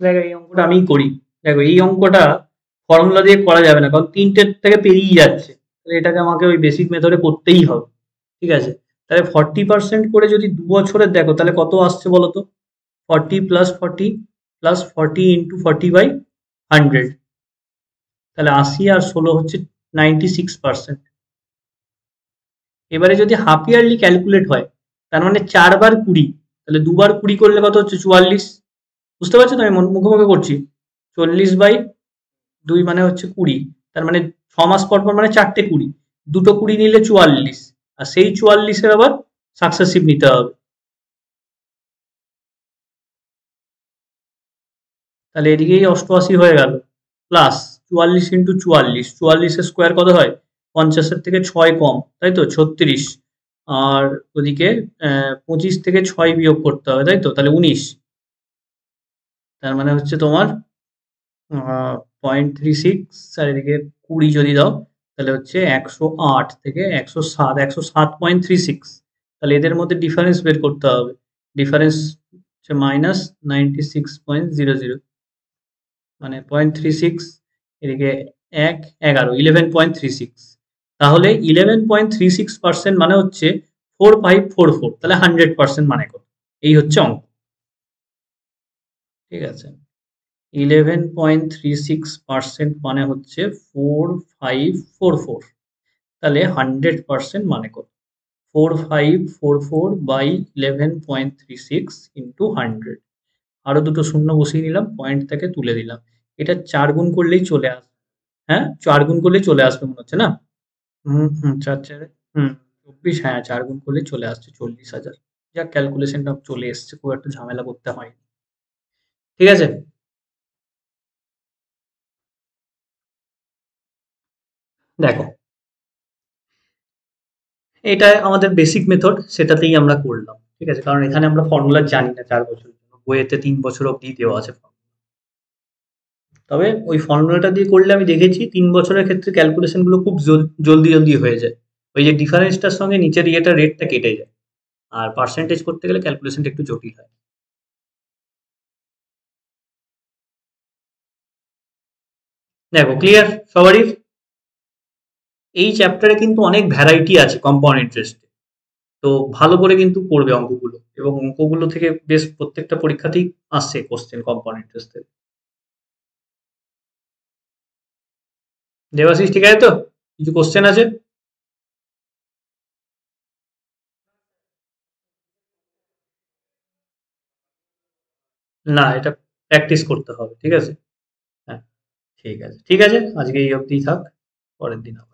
দেখো এই অঙ্কটা আমিই করি। দেখো এই অঙ্কটা ফর্মুলা দিয়ে করা যাবে না, কারণ 3টের থেকে পেরিয়ে যাচ্ছে। তাহলে এটাকে আমাকে ওই বেসিক মেথডে করতেই হবে। ঠিক আছে? তাহলে 40% করে যদি 2 বছরের দেখো তাহলে কত আসছে বলো তো? 40 + 40 + 40 ইন্টু 40/100, তাহলে 80 আর 16 হচ্ছে 96%। এবারে যদি হাফ ইয়ারলি ক্যালকুলেট হয়, তার মানে 4 বার 20, তাহলে 2 বার 20 করলে কত হচ্ছে? 44। বুঝতে পারছো তো আমি মুখে মুখে করছি? 40/2 মানে হচ্ছে 20, তার মানে 6 মাস পর পর মানে 4টে 20, দুটো 20 নিলে 44, আর সেই 44-এর আবার সাকসেসিভ নিতে হবে। তাহলে এদিকেই 88 হয়ে গেল, প্লাস 44 × 44, 44-এর স্কোয়ার কত হয়? 50-এর থেকে 6 কম, তাই তো 36, আর ওদিকে 25 থেকে 6 বিয়োগ করতে হবে, তাই তো, তাহলে 19, তার মানে হচ্ছে তোমার 0.36, আর এদিকে 20 যদি দাও তাহলে হচ্ছে 108 থেকে 107, 107.36। তাহলে এদের মধ্যে ডিফারেন্স বের করতে হবে। ডিফারেন্স হচ্ছে -96.00, মানে 0.36, এদিকে 11, 11.36। তাহলে 11.36% মানে হচ্ছে 4544, তাহলে 100% মানে কত? এই হচ্ছে অঙ্ক। ঠিক আছে, 11.36% মানে হচ্ছে 4544, তাহলে 100% মানে কত? 4544/11.36 ইন্টু 100, আরো দুটো শূন্য বসিয়ে নিলাম, পয়েন্ট থেকে তুলে দিলাম। এটা 4 গুণ করলেই চলে আসবে। হ্যাঁ, 4 গুণ করলেই চলে আসবে মনে হচ্ছে না? হুম হুম, 4 4, হুম, 24, হ্যাঁ 4 গুণ করলেই চলে আসছে 40,000। যা ক্যালকুলেশনটা চলে এসছে, খুব একটা ঝামেলা করতে হয়। ঠিক আছে, দেখো এটা আমাদের বেসিক মেথড, সেটাতেই আমরা করলাম। ঠিক আছে, কারণ এখানে আমরা ফর্মুলা জানি না 4 বছরের জন্য, বইয়েতে 3 বছর অব্দি দেওয়া আছে formula। তবে ওই ফর্মুলাটা দিয়ে করলে আমি দেখেছি 3 বছরের ক্ষেত্রে ক্যালকুলেশন গুলো খুব জলদি জলদি হয়ে যায়। ওই যে ডিফারেন্সটার সঙ্গে নিচের ইয়েটা রেটটা কেটে যায়, আর পার্সেন্টেজ করতে গেলে ক্যালকুলেশনটা একটু জটিল হয়। দেখো ক্লিয়ার সবারই? এই চ্যাপ্টারে কিন্তু অনেক ভ্যারাইটি আছে কম্পাউন্ড ইন্টারেস্টে। তো ভালো করে কিন্তু পড়বে অঙ্কগুলো, এবং অঙ্কগুলো থেকে বেশ প্রত্যেকটা পরীক্ষাতেই আসছে কোশ্চেন কম্পাউন্ড ইন্টারেস্ট। দেবাশিস ঠিক আছে তো? কিছু কোশ্চেন আছে? না, এটা প্র্যাকটিস করতে হবে, ঠিক আছে? হ্যাঁ, ঠিক আছে, ঠিক আছে, আজকে এই অবধিই থাক, পরের দিন আবার।